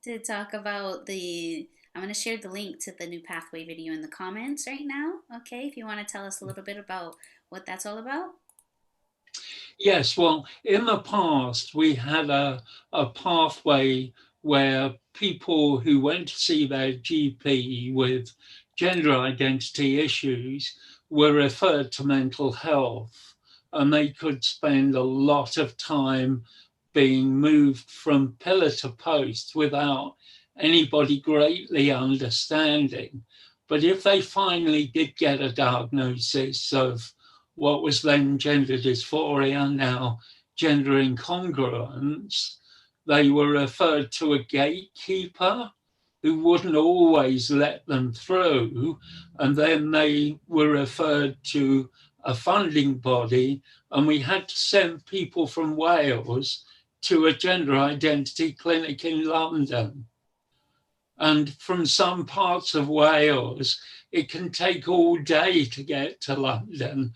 to talk about the. I'm going to share the link to the new pathway video in the comments right now. Okay, if you want to tell us a little bit about what that's all about. Yes, well, in the past, we had a pathway where people who went to see their GP with gender identity issues were referred to mental health, and they could spend a lot of time being moved from pillar to post without anybody greatly understanding. But if they finally did get a diagnosis of what was then gender dysphoria, now gender incongruence, they were referred to a gatekeeper who wouldn't always let them through. And then they were referred to a funding body, and we had to send people from Wales to a gender identity clinic in London. And from some parts of Wales, it can take all day to get to London.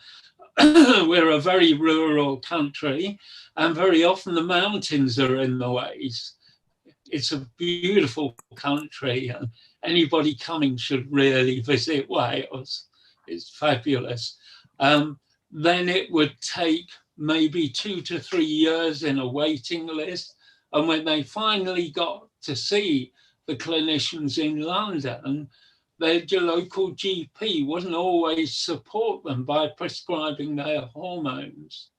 We're a very rural country, and very often the mountains are in the ways. It's a beautiful country, and anybody coming should really visit Wales. It's fabulous. Then it would take maybe 2 to 3 years in a waiting list. And when they finally got to see the clinicians in London, their local GP wouldn't always support them by prescribing their hormones.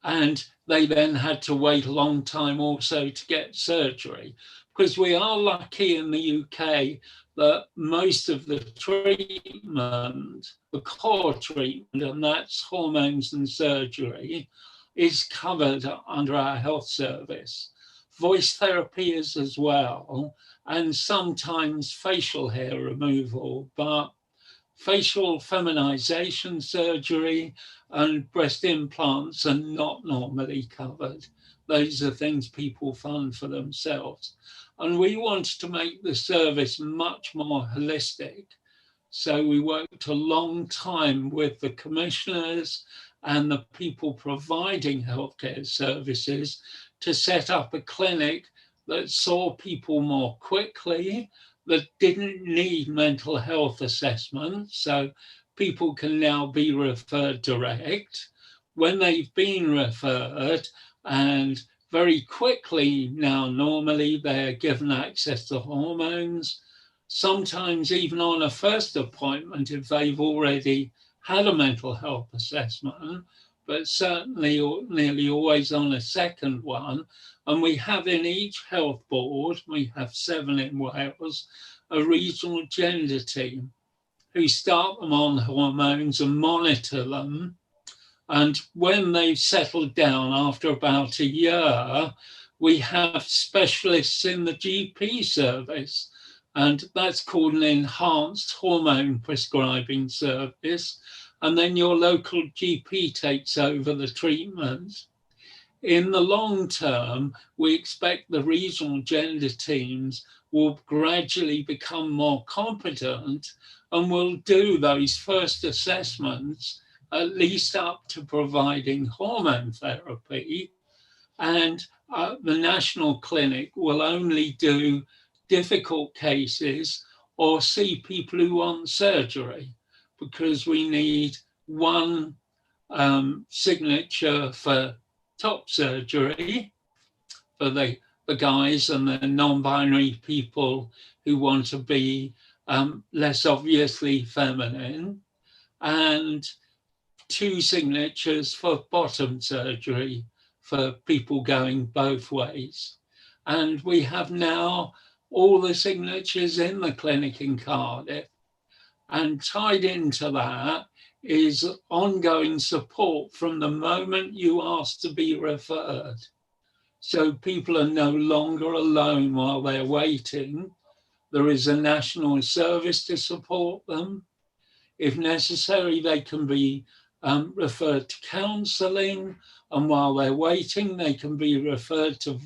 And they then had to wait a long time also to get surgery, because we are lucky in the UK that most of the treatment, the core treatment, and that's hormones and surgery, is covered under our health service. Voice therapy is as well, and sometimes facial hair removal, but facial feminization surgery and breast implants are not normally covered. Those are things people fund for themselves. And we wanted to make the service much more holistic. So we worked a long time with the commissioners and the people providing healthcare services to set up a clinic that saw people more quickly, that didn't need mental health assessment. So people can now be referred direct. When they've been referred, and very quickly now, normally they're given access to hormones, sometimes even on a first appointment if they've already had a mental health assessment, but certainly nearly always on a second one. And we have in each health board, we have 7 in Wales, a regional gender team who start them on hormones and monitor them. And when they've settled down after about a year, we have specialists in the GP service, and that's called an enhanced hormone prescribing service. And then your local GP takes over the treatment. in the long term, we expect the regional gender teams will gradually become more competent and will do those first assessments, at least up to providing hormone therapy. And the national clinic will only do difficult cases or see people who want surgery, because we need one signature for top surgery for the guys and the non-binary people who want to be less obviously feminine, and two signatures for bottom surgery for people going both ways. And we have now all the signatures in the clinic in Cardiff. And tied into that is ongoing support from the moment you ask to be referred. So people are no longer alone while they're waiting. There is a national service to support them. If necessary, they can be referred to counselling, and while they're waiting, they can be referred to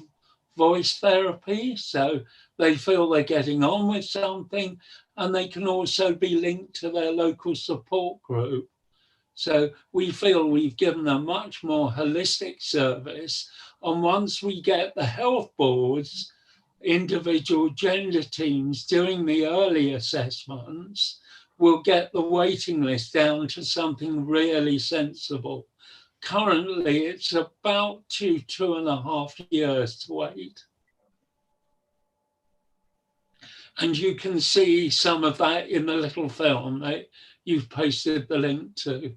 voice therapy, so they feel they're getting on with something, and they can also be linked to their local support group. So we feel we've given a much more holistic service, and once we get the health boards, individual gender teams doing the early assessments, we'll get the waiting list down to something really sensible. Currently, it's about 2.5 years to wait. And you can see some of that in the little film that you've posted the link to.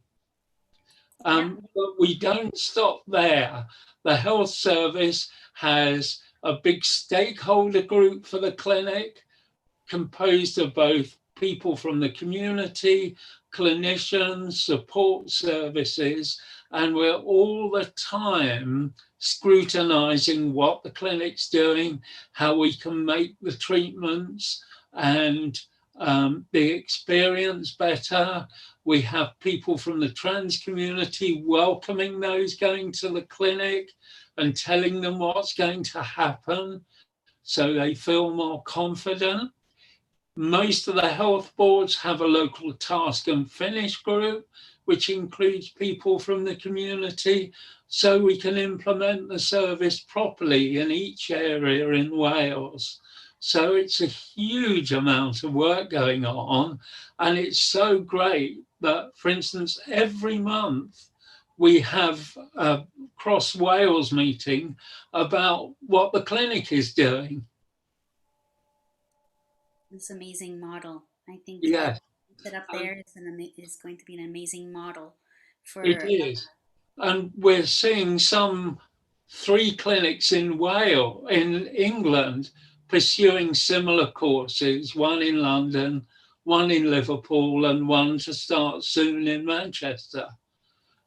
But we don't stop there. The health service has a big stakeholder group for the clinic, composed of both people from the community, clinicians, support services, and we're all the time scrutinizing what the clinic's doing, how we can make the treatments and the experience better. We have people from the trans community welcoming those going to the clinic and telling them what's going to happen so they feel more confident. Most of the health boards have a local task and finish group, which includes people from the community, so we can implement the service properly in each area in Wales. So it's a huge amount of work going on, and it's so great that, for instance, every month we have a Cross Wales meeting about what the clinic is doing. This amazing model. I think Yes. it up there is going to be an amazing model for. It is. And we're seeing some 3 clinics in Wales, in England, pursuing similar courses, one in London, one in Liverpool, and one to start soon in Manchester.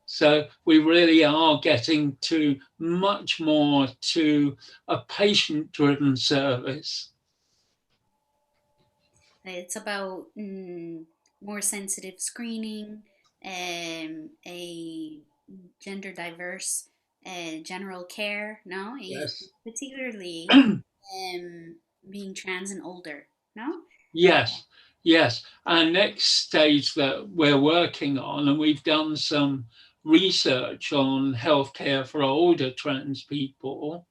So we really are getting to much more to a patient-driven service. It's about more sensitive screening, a gender diverse general care, no? Yes. Particularly being trans and older, no? Yes, yes. Our next stage that we're working on, and we've done some research on healthcare for older trans people,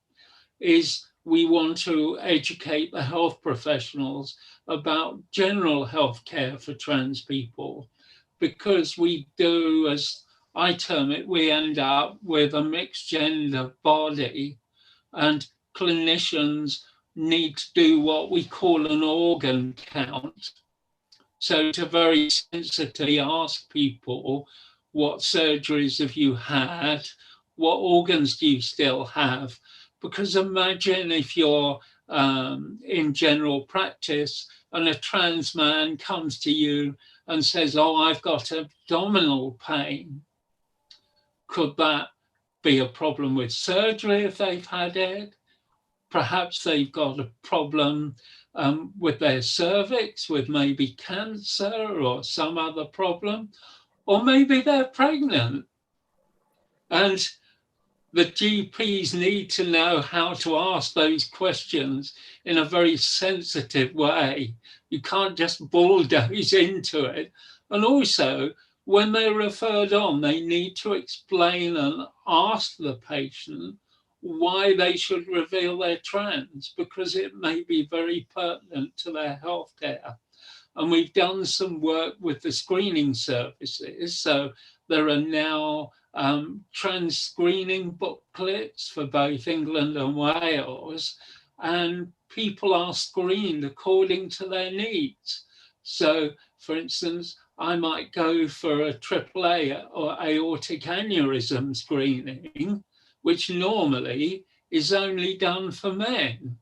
is we want to educate the health professionals about general healthcare for trans people, because we do, as I term it, we end up with a mixed gender body, and clinicians need to do what we call an organ count. So to very sensitively ask people, what surgeries have you had? What organs do you still have? Because imagine if you're in general practice and a trans man comes to you and says, oh, I've got abdominal pain. Could that be a problem with surgery if they've had it? Perhaps they've got a problem with their cervix, with maybe cancer or some other problem, or maybe they're pregnant. And the GPs need to know how to ask those questions in a very sensitive way. You can't just bulldoze into it. And also, when they're referred on, they need to explain and ask the patient why they should reveal they're trans, because it may be very pertinent to their healthcare. And we've done some work with the screening services. So there are now trans screening booklets for both England and Wales, and people are screened according to their needs. So, for instance, I might go for a AAA or aortic aneurysm screening, which normally is only done for men,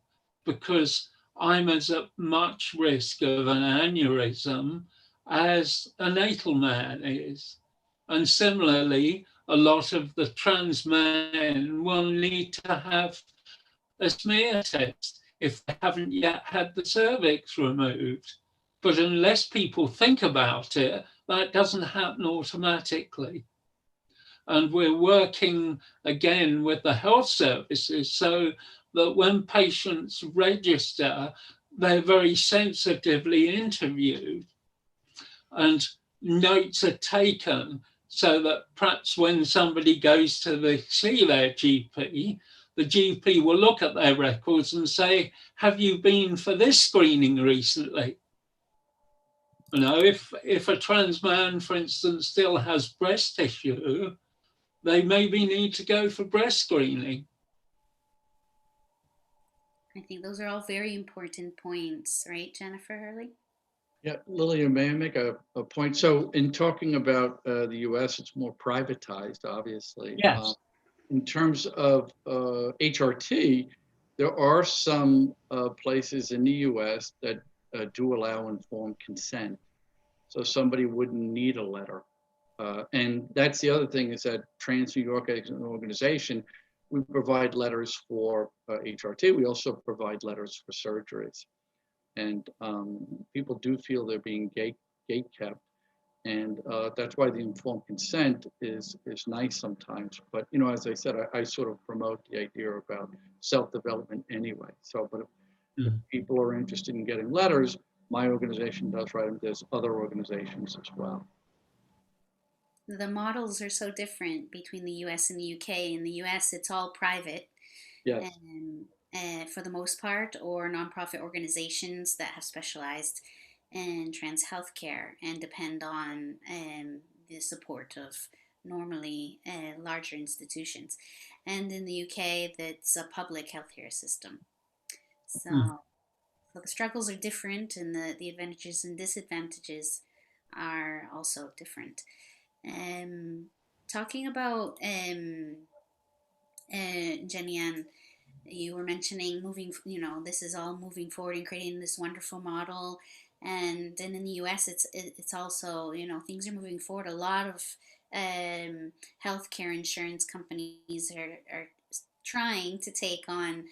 because I'm as at much risk of an aneurysm as a natal man is. And similarly, a lot of the trans men will need to have a smear test if they haven't yet had the cervix removed. But unless people think about it, that doesn't happen automatically. And we're working again with the health services so that when patients register, they're very sensitively interviewed and notes are taken so that perhaps when somebody goes to see their GP, the GP will look at their records and say, have you been for this screening recently? You know, if a trans man, for instance, still has breast tissue, they maybe need to go for breast screening. I think those are all very important points, right, Jennifer Hurley? Yeah, Lillian, may I make a point? So in talking about the US, it's more privatized, obviously. Yes. In terms of HRT, there are some places in the US that do allow informed consent. So somebody wouldn't need a letter. And that's the other thing, is that Trans New York as an organization, we provide letters for HRT. We also provide letters for surgeries. And people do feel they're being gate kept. And that's why the informed consent is nice sometimes. But, you know, as I said, I sort of promote the idea about self-development anyway. So, but if people are interested in getting letters, my organization does write them. There's other organizations as well. The models are so different between the US and the UK. In the US, it's all private. Yes. For the most part, or nonprofit organizations that have specialized in trans healthcare and depend on the support of normally larger institutions. And in the UK, that's a public healthcare system. So the struggles are different, and the advantages and disadvantages are also different. Um, Talking about Jenny Ann, you were mentioning moving, this is all moving forward and creating this wonderful model. And then in the US, it's also, things are moving forward. A lot of healthcare insurance companies are trying to take on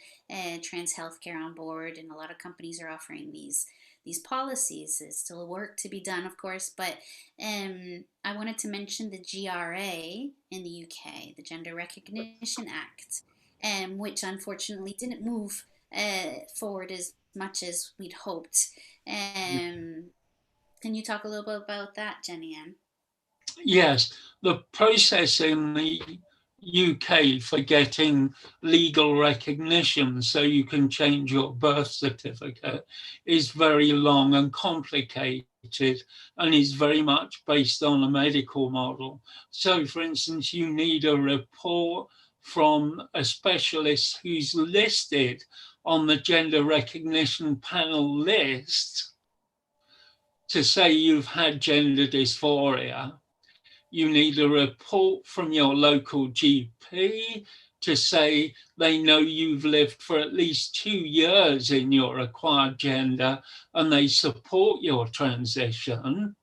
trans healthcare on board, and a lot of companies are offering these policies. There's still work to be done, of course, but I wanted to mention the GRA in the UK, the Gender Recognition Act, which unfortunately didn't move forward as much as we'd hoped. Can you talk a little bit about that, Jenny Ann? Yes, the process in the UK for getting legal recognition so you can change your birth certificate is very long and complicated, and is very much based on a medical model. So, for instance, you need a report from a specialist who's listed on the gender recognition panel list to say you've had gender dysphoria. You need a report from your local GP to say they know you've lived for at least 2 years in your acquired gender and they support your transition.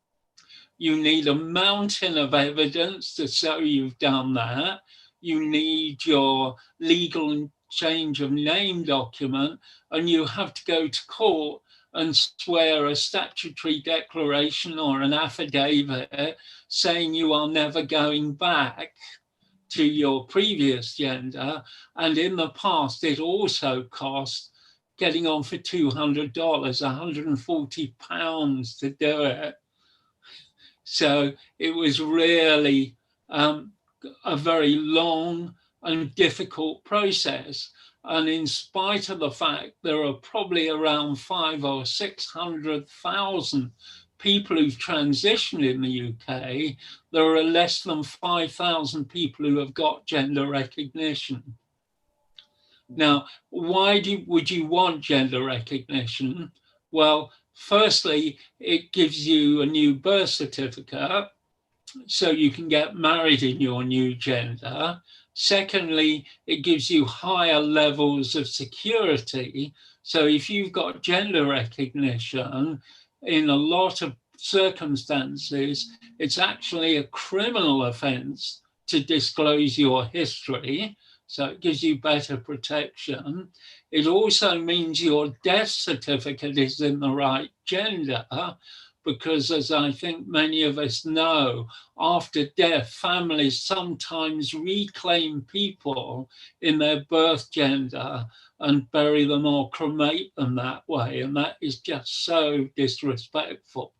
You need a mountain of evidence to show you've done that. You need your legal change of name document, and you have to go to court and swear a statutory declaration or an affidavit saying you are never going back to your previous gender. And in the past, it also cost getting on for $200, £140 to do it. So it was really a very long and difficult process. And in spite of the fact there are probably around 500,000 or 600,000 people who've transitioned in the UK, there are less than 5,000 people who have got gender recognition. Now, why would you want gender recognition? Well, firstly, it gives you a new birth certificate, so you can get married in your new gender. Secondly, it gives you higher levels of security. So if you've got gender recognition, in a lot of circumstances, it's actually a criminal offense to disclose your history. So it gives you better protection. It also means your death certificate is in the right gender, because as I think many of us know, after death, families sometimes reclaim people in their birth gender and bury them or cremate them that way. And that is just so disrespectful.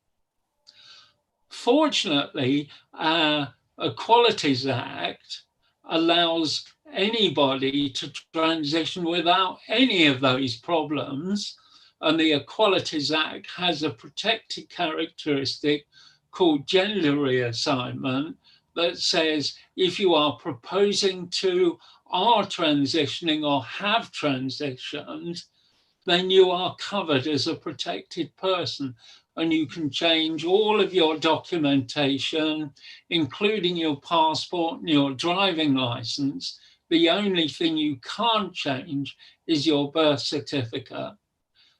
Fortunately, our Equalities Act allows anybody to transition without any of those problems. And the Equalities Act has a protected characteristic called gender reassignment that says if you are proposing to, are transitioning, or have transitioned, then you are covered as a protected person. And you can change all of your documentation, including your passport and your driving license. The only thing you can't change is your birth certificate.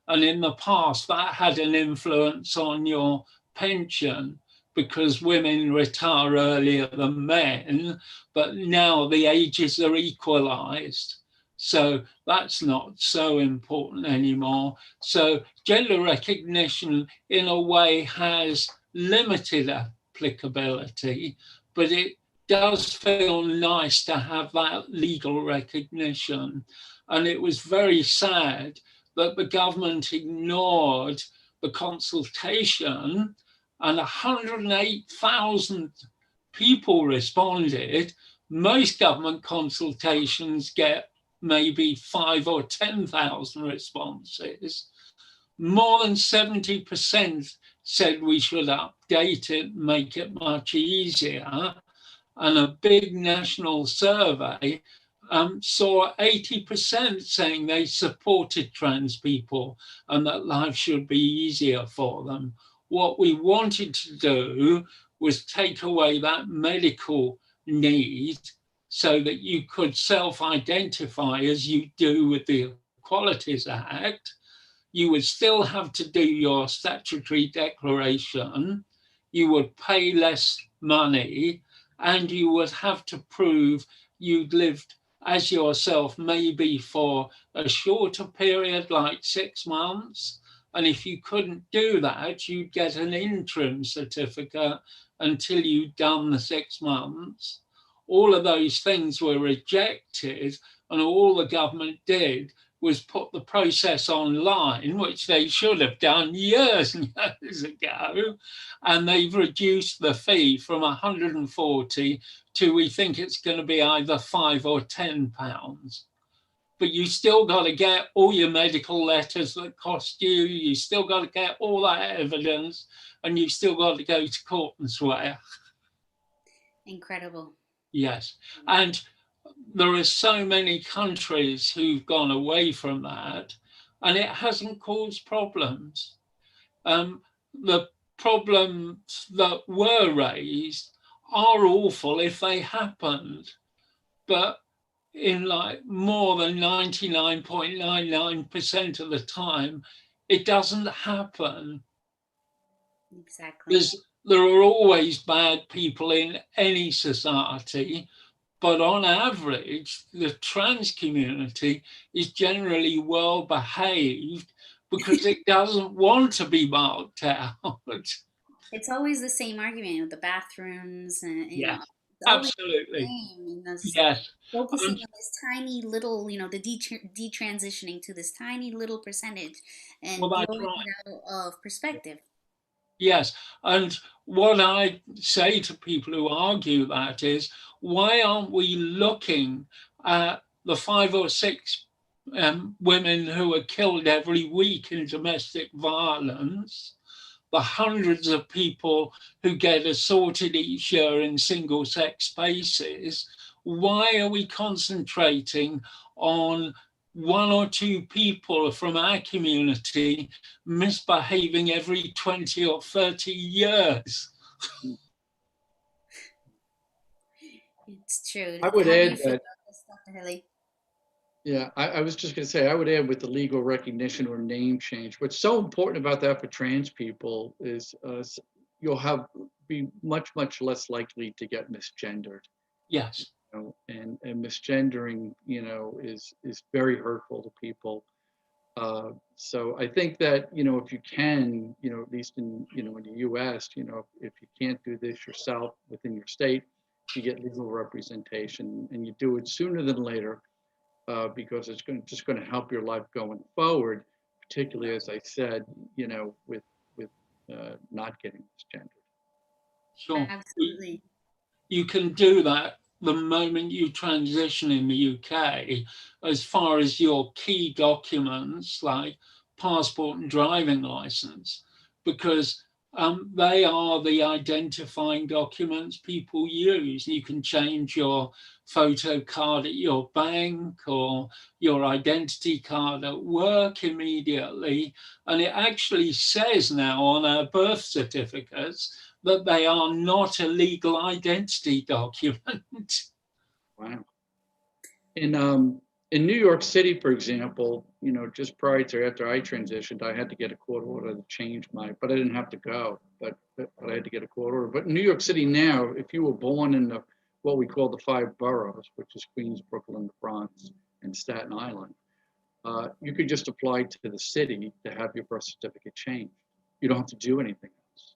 And in the past, that had an influence on your pension because women retire earlier than men, but now the ages are equalized. So that's not so important anymore. So gender recognition, in a way, has limited applicability, but it does feel nice to have that legal recognition. And it was very sad that the government ignored the consultation, and 108,000 people responded. Most government consultations get maybe 5,000 or 10,000 responses. More than 70% said we should update it, make it much easier. And a big national survey saw 80% saying they supported trans people and that life should be easier for them. What we wanted to do was take away that medical need so that you could self-identify as you do with the Equalities Act. You would still have to do your statutory declaration, you would pay less money, and you would have to prove you'd lived as yourself, maybe for a shorter period, like 6 months. And if you couldn't do that, you'd get an interim certificate until you'd done the 6 months. All of those things were rejected, and all the government did was put the process online, which they should have done years and years ago, and they've reduced the fee from 140 to, we think it's going to be either £5 or £10. But you still got to get all your medical letters that cost you, you still got to get all that evidence, and you still got to go to court and swear. Incredible. Yes, and there are so many countries who've gone away from that, and it hasn't caused problems. The problems that were raised are awful if they happened, but in like more than 99.99% of the time, it doesn't happen. Exactly. There are always bad people in any society, but on average, the trans community is generally well behaved because it doesn't want to be marked out. It's always the same argument with the bathrooms and, Yes. It's always the Absolutely. same, you know, just Yes. focusing And on this tiny little, you know, the detransitioning to this tiny little percentage well, and that's blowing right. it out of perspective. Yes. And what I say to people who argue that is, why aren't we looking at the 5 or 6 women who are killed every week in domestic violence, the hundreds of people who get assaulted each year in single sex spaces? Why are we concentrating on 1 or 2 people from our community misbehaving every 20 or 30 years? It's true. I would How do you add feel that, about this, Dr. Hurley? yeah, I was just going to say, I would add with the legal recognition or name change. What's so important about that for trans people is you'll be much less likely to get misgendered. Yes. And misgendering, is very hurtful to people. So I think that, if you can, at least in the US, if you can't do this yourself within your state, you get legal representation and you do it sooner than later, because it's just going to help your life going forward, particularly as I said, with not getting misgendered. Sure. Absolutely. You can do that the moment you transition in the UK, as far as your key documents like passport and driving license, because they are the identifying documents people use. You can change your photo card at your bank or your identity card at work immediately. And it actually says now on our birth certificates that they are not a legal identity document. Wow. In New York City, for example, just prior to after I transitioned, I had to get a court order to change but I didn't have to go, but I had to get a court order. But in New York City now, if you were born in what we call the 5 boroughs, which is Queens, Brooklyn, the Bronx, and Staten Island, you could just apply to the city to have your birth certificate changed. You don't have to do anything else.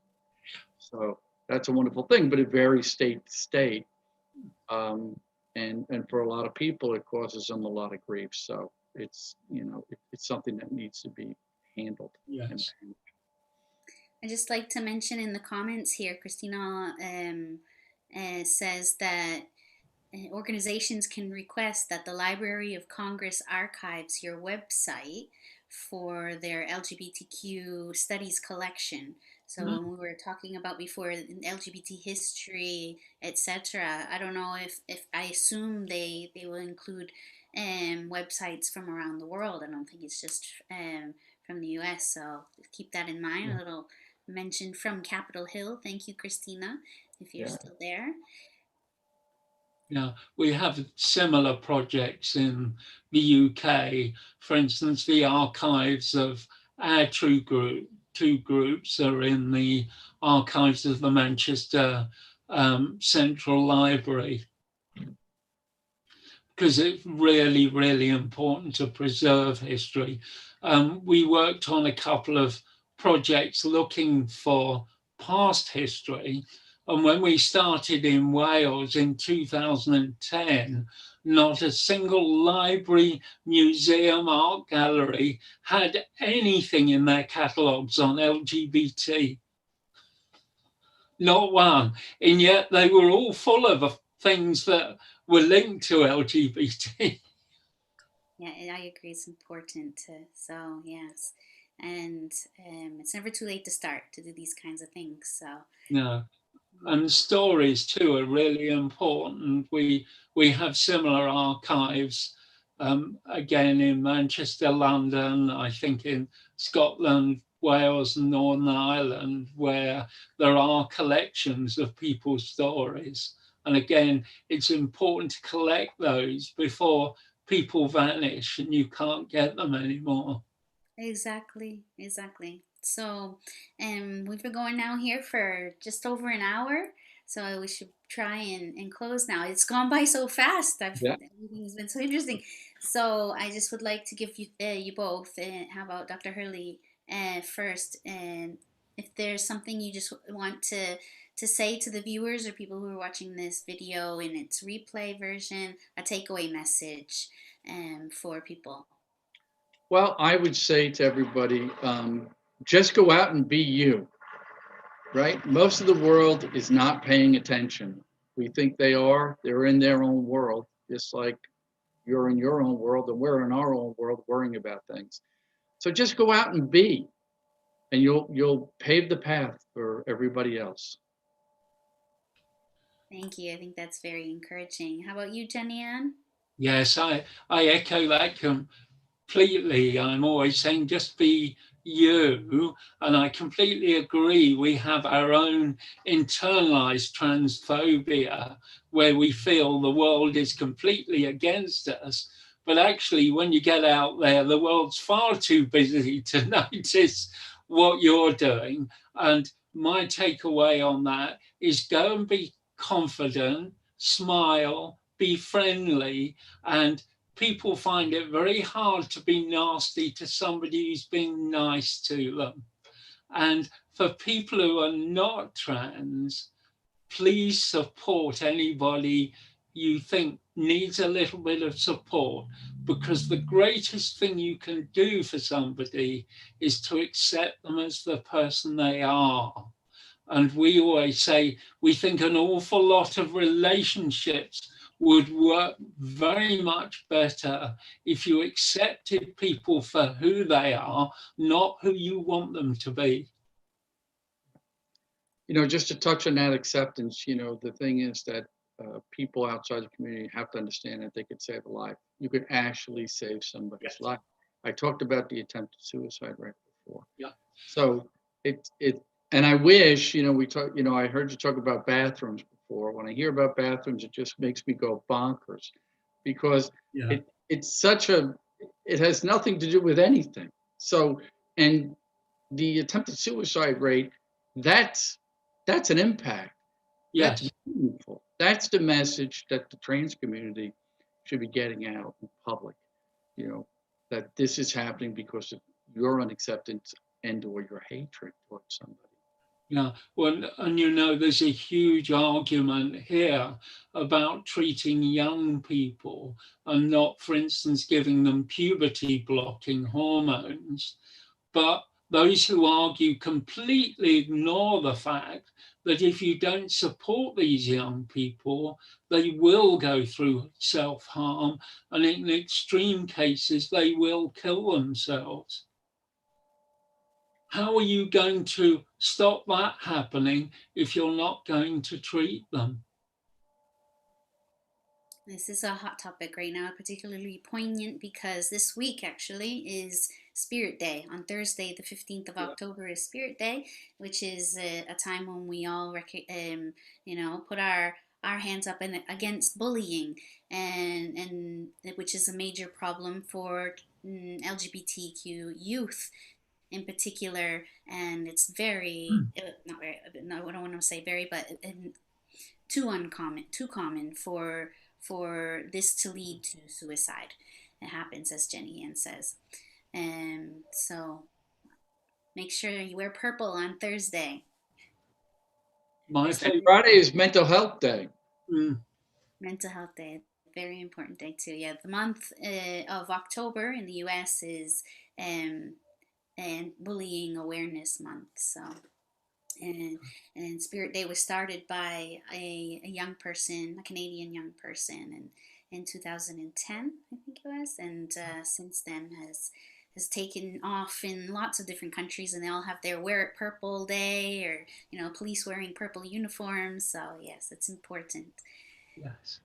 So that's a wonderful thing, but it varies state to state. Um, and for a lot of people, it causes them a lot of grief. So it's something that needs to be handled and Yes. managed. I just like to mention in the comments here, Christina says that organizations can request that the Library of Congress archives your website for their LGBTQ studies collection. So Mm, when we were talking about before LGBT history, etc., I don't know if I assume they will include websites from around the world. I don't think it's just from the US. So keep that in mind. A yeah. little mention from Capitol Hill. Thank you, Christina, if you're Yeah. still there. Yeah, we have similar projects in the UK. For instance, the archives of our two groups are in the archives of the Manchester Central Library, because it's really, really important to preserve history. We worked on a couple of projects looking for past history. And when we started in Wales in 2010, not a single library, museum, art gallery had anything in their catalogues on LGBT. Not one. And yet they were all full of things that were linked to LGBT. Yeah, I agree. It's important to, so yes. And it's never too late to start to do these kinds of things. So, No. mm, And stories too are really important. We have similar archives, again in Manchester, London, I think in Scotland, Wales, and Northern Ireland, where there are collections of people's stories. And again, it's important to collect those before people vanish and you can't get them anymore. exactly, exactly. So, we've been going now here for just over an hour. So we should try and close now. It's gone by so fast. Yeah. Everything's been so interesting. So I just would like to give you both. How about Dr. Hurley first? if there's something you just want to say to the viewers or people who are watching this video in its replay version, a takeaway message for people. Well, I would say to everybody, just go out and be you, right? Most of the world is not paying attention. We think they are. They're in their own world, just like you're in your own world and we're in our own world worrying about things. So just go out and be, and you'll pave the path for everybody else. Thank you. I think that's very encouraging. How about you, Jenny Ann? Yes, I echo that completely. I'm always saying just be you. And I completely agree. We have our own internalized transphobia where we feel the world is completely against us. But actually, when you get out there, the world's far too busy to notice what you're doing. And my takeaway on that is go and be confident, smile, be friendly, and people find it very hard to be nasty to somebody who's being nice to them. And for people who are not trans, please support anybody you think needs a little bit of support, because the greatest thing you can do for somebody is to accept them as the person they are. And we always say we think an awful lot of relationships would work very much better if you accepted people for who they are, not who you want them to be. Just to touch on that acceptance, the thing is that people outside the community have to understand that they could save a life. You could actually save somebody's life. I talked about the attempted suicide right before. Yeah. So and I wish, we talk, I heard you talk about bathrooms before. When I hear about bathrooms, it just makes me go bonkers, because it has nothing to do with anything. So, and the attempted suicide rate, that's an impact. Yes. That's meaningful. That's the message that the trans community should be getting out in public, that this is happening because of your unacceptance and or your hatred towards somebody. Yeah, well, and there's a huge argument here about treating young people and not, for instance, giving them puberty blocking hormones. But those who argue completely ignore the fact that if you don't support these young people, they will go through self-harm, and in extreme cases, they will kill themselves. How are you going to stop that happening if you're not going to treat them? This is a hot topic right now, particularly poignant because this week actually is Spirit Day. On Thursday, the 15th of October is Spirit Day, which is a time when we all, put our hands up against bullying, and which is a major problem for LGBTQ youth in particular, and it's very not very. No, I don't want to say very, but too common for this to lead to suicide. It happens, as Jenny Ann says. And so make sure you wear purple on Thursday. Friday is Mental Health Day. Mental Health Day, very important day too. Yeah, the month of October in the U.S. is and Bullying Awareness Month. So, and Spirit Day was started by a young person, a Canadian young person, and in 2010, I think it was, and since then has taken off in lots of different countries, and they all have their Wear It Purple Day, or police wearing purple uniforms. So yes, it's important. Yes,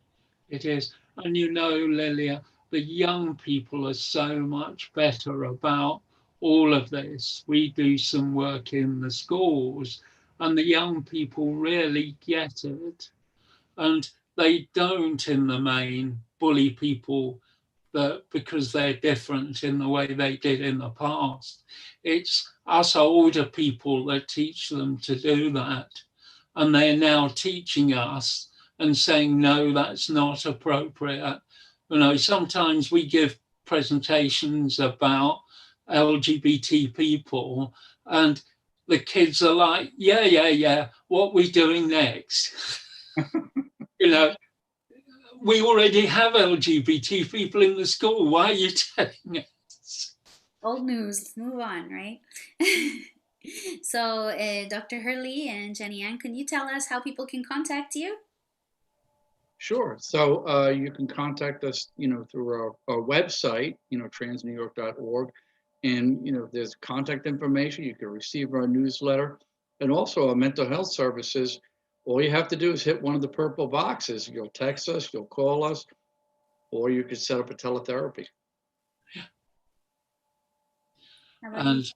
it is. And Lilia, the young people are so much better about all of this. We do some work in the schools, and the young people really get it. And they don't, in the main, bully people because they're different in the way they did in the past. It's us older people that teach them to do that. And they're now teaching us and saying, no, that's not appropriate. Sometimes we give presentations about LGBT people, and the kids are like, yeah, what we doing next? You know, we already have LGBT people in the school. Why are you telling us? Old news. Let's move on, right? So, Dr. Hurley and Jenny Ann, can you tell us how people can contact you? Sure. So you can contact us, through our website, transnewyork.org. And, there's contact information. You can receive our newsletter and also our mental health services. All you have to do is hit one of the purple boxes. You'll text us, you'll call us, or you could set up a teletherapy. How about you? And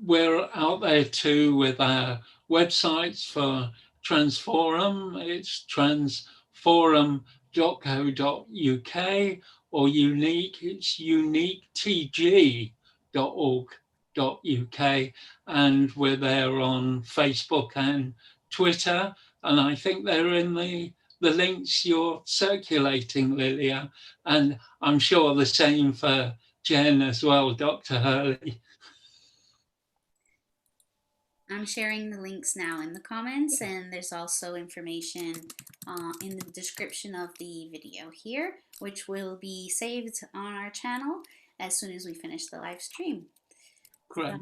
we're out there too with our websites for TransForum. It's transforum.co.uk, or Unique, it's uniquetg.org.uk. And we're there on Facebook and Twitter. And I think they're in the links you're circulating, Lilia. And I'm sure the same for Jen as well, Dr. Hurley. I'm sharing the links now in the comments, and there's also information in the description of the video here, which will be saved on our channel as soon as we finish the live stream. Great.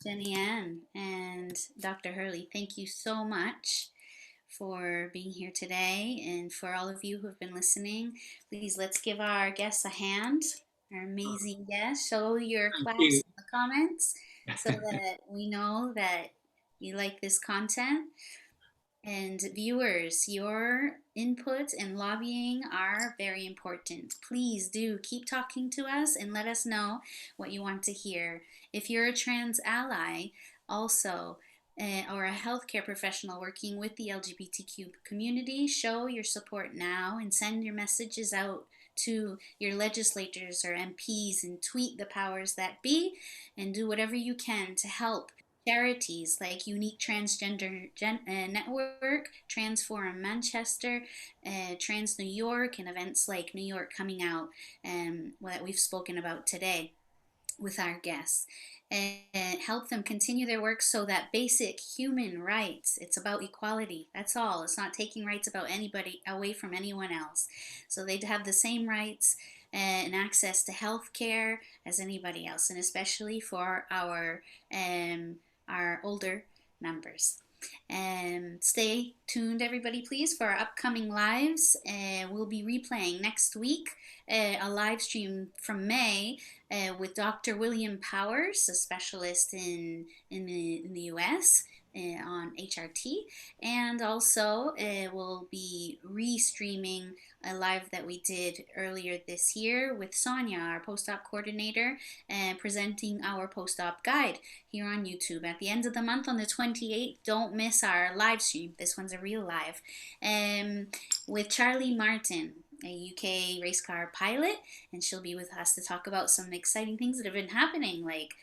Jenny Ann and Dr. Hurley, thank you so much for being here today, and for all of you who have been listening. Please, let's give our guests a hand, our amazing guests. Show your Thank claps you. in the comments so that we know that you like this content. And viewers, your input and lobbying are very important. Please do keep talking to us and let us know what you want to hear. If you're a trans ally, also, or a healthcare professional working with the LGBTQ community, show your support now and send your messages out to your legislators or MPs and tweet the powers that be, and do whatever you can to help charities like Unique Transgender Network, TransForum Manchester, TransNewYork, and events like New York Coming Out, that we've spoken about today with our guests, and help them continue their work so that basic human rights, it's about equality, that's all. It's not taking rights about anybody away from anyone else. So they'd have the same rights and access to health care as anybody else, and especially for our older members. And stay tuned, everybody, please, for our upcoming lives. We'll be replaying next week a live stream from May with Dr. William Powers, a specialist in the US. On HRT, and also we'll be re-streaming a live that we did earlier this year with Sonia, our post-op coordinator, and presenting our post-op guide here on YouTube at the end of the month on the 28th. Don't miss our live stream. This one's a real live, with Charlie Martin, a UK race car pilot, and she'll be with us to talk about some exciting things that have been happening, like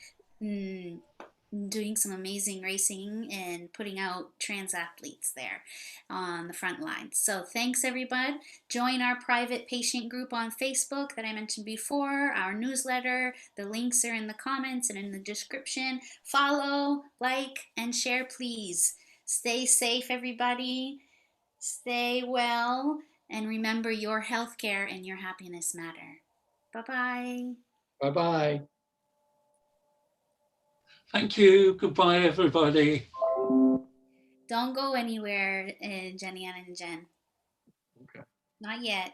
doing some amazing racing and putting out trans athletes there on the front lines. So thanks, everybody. Join our private patient group on Facebook that I mentioned before, our newsletter. The links are in the comments and in the description. Follow, like, and share, please. Stay safe, everybody. Stay well. And remember, your healthcare and your happiness matter. Bye-bye. Bye-bye. Thank you. Goodbye, everybody. Don't go anywhere, Jenny Ann and Jen. Okay. Not yet.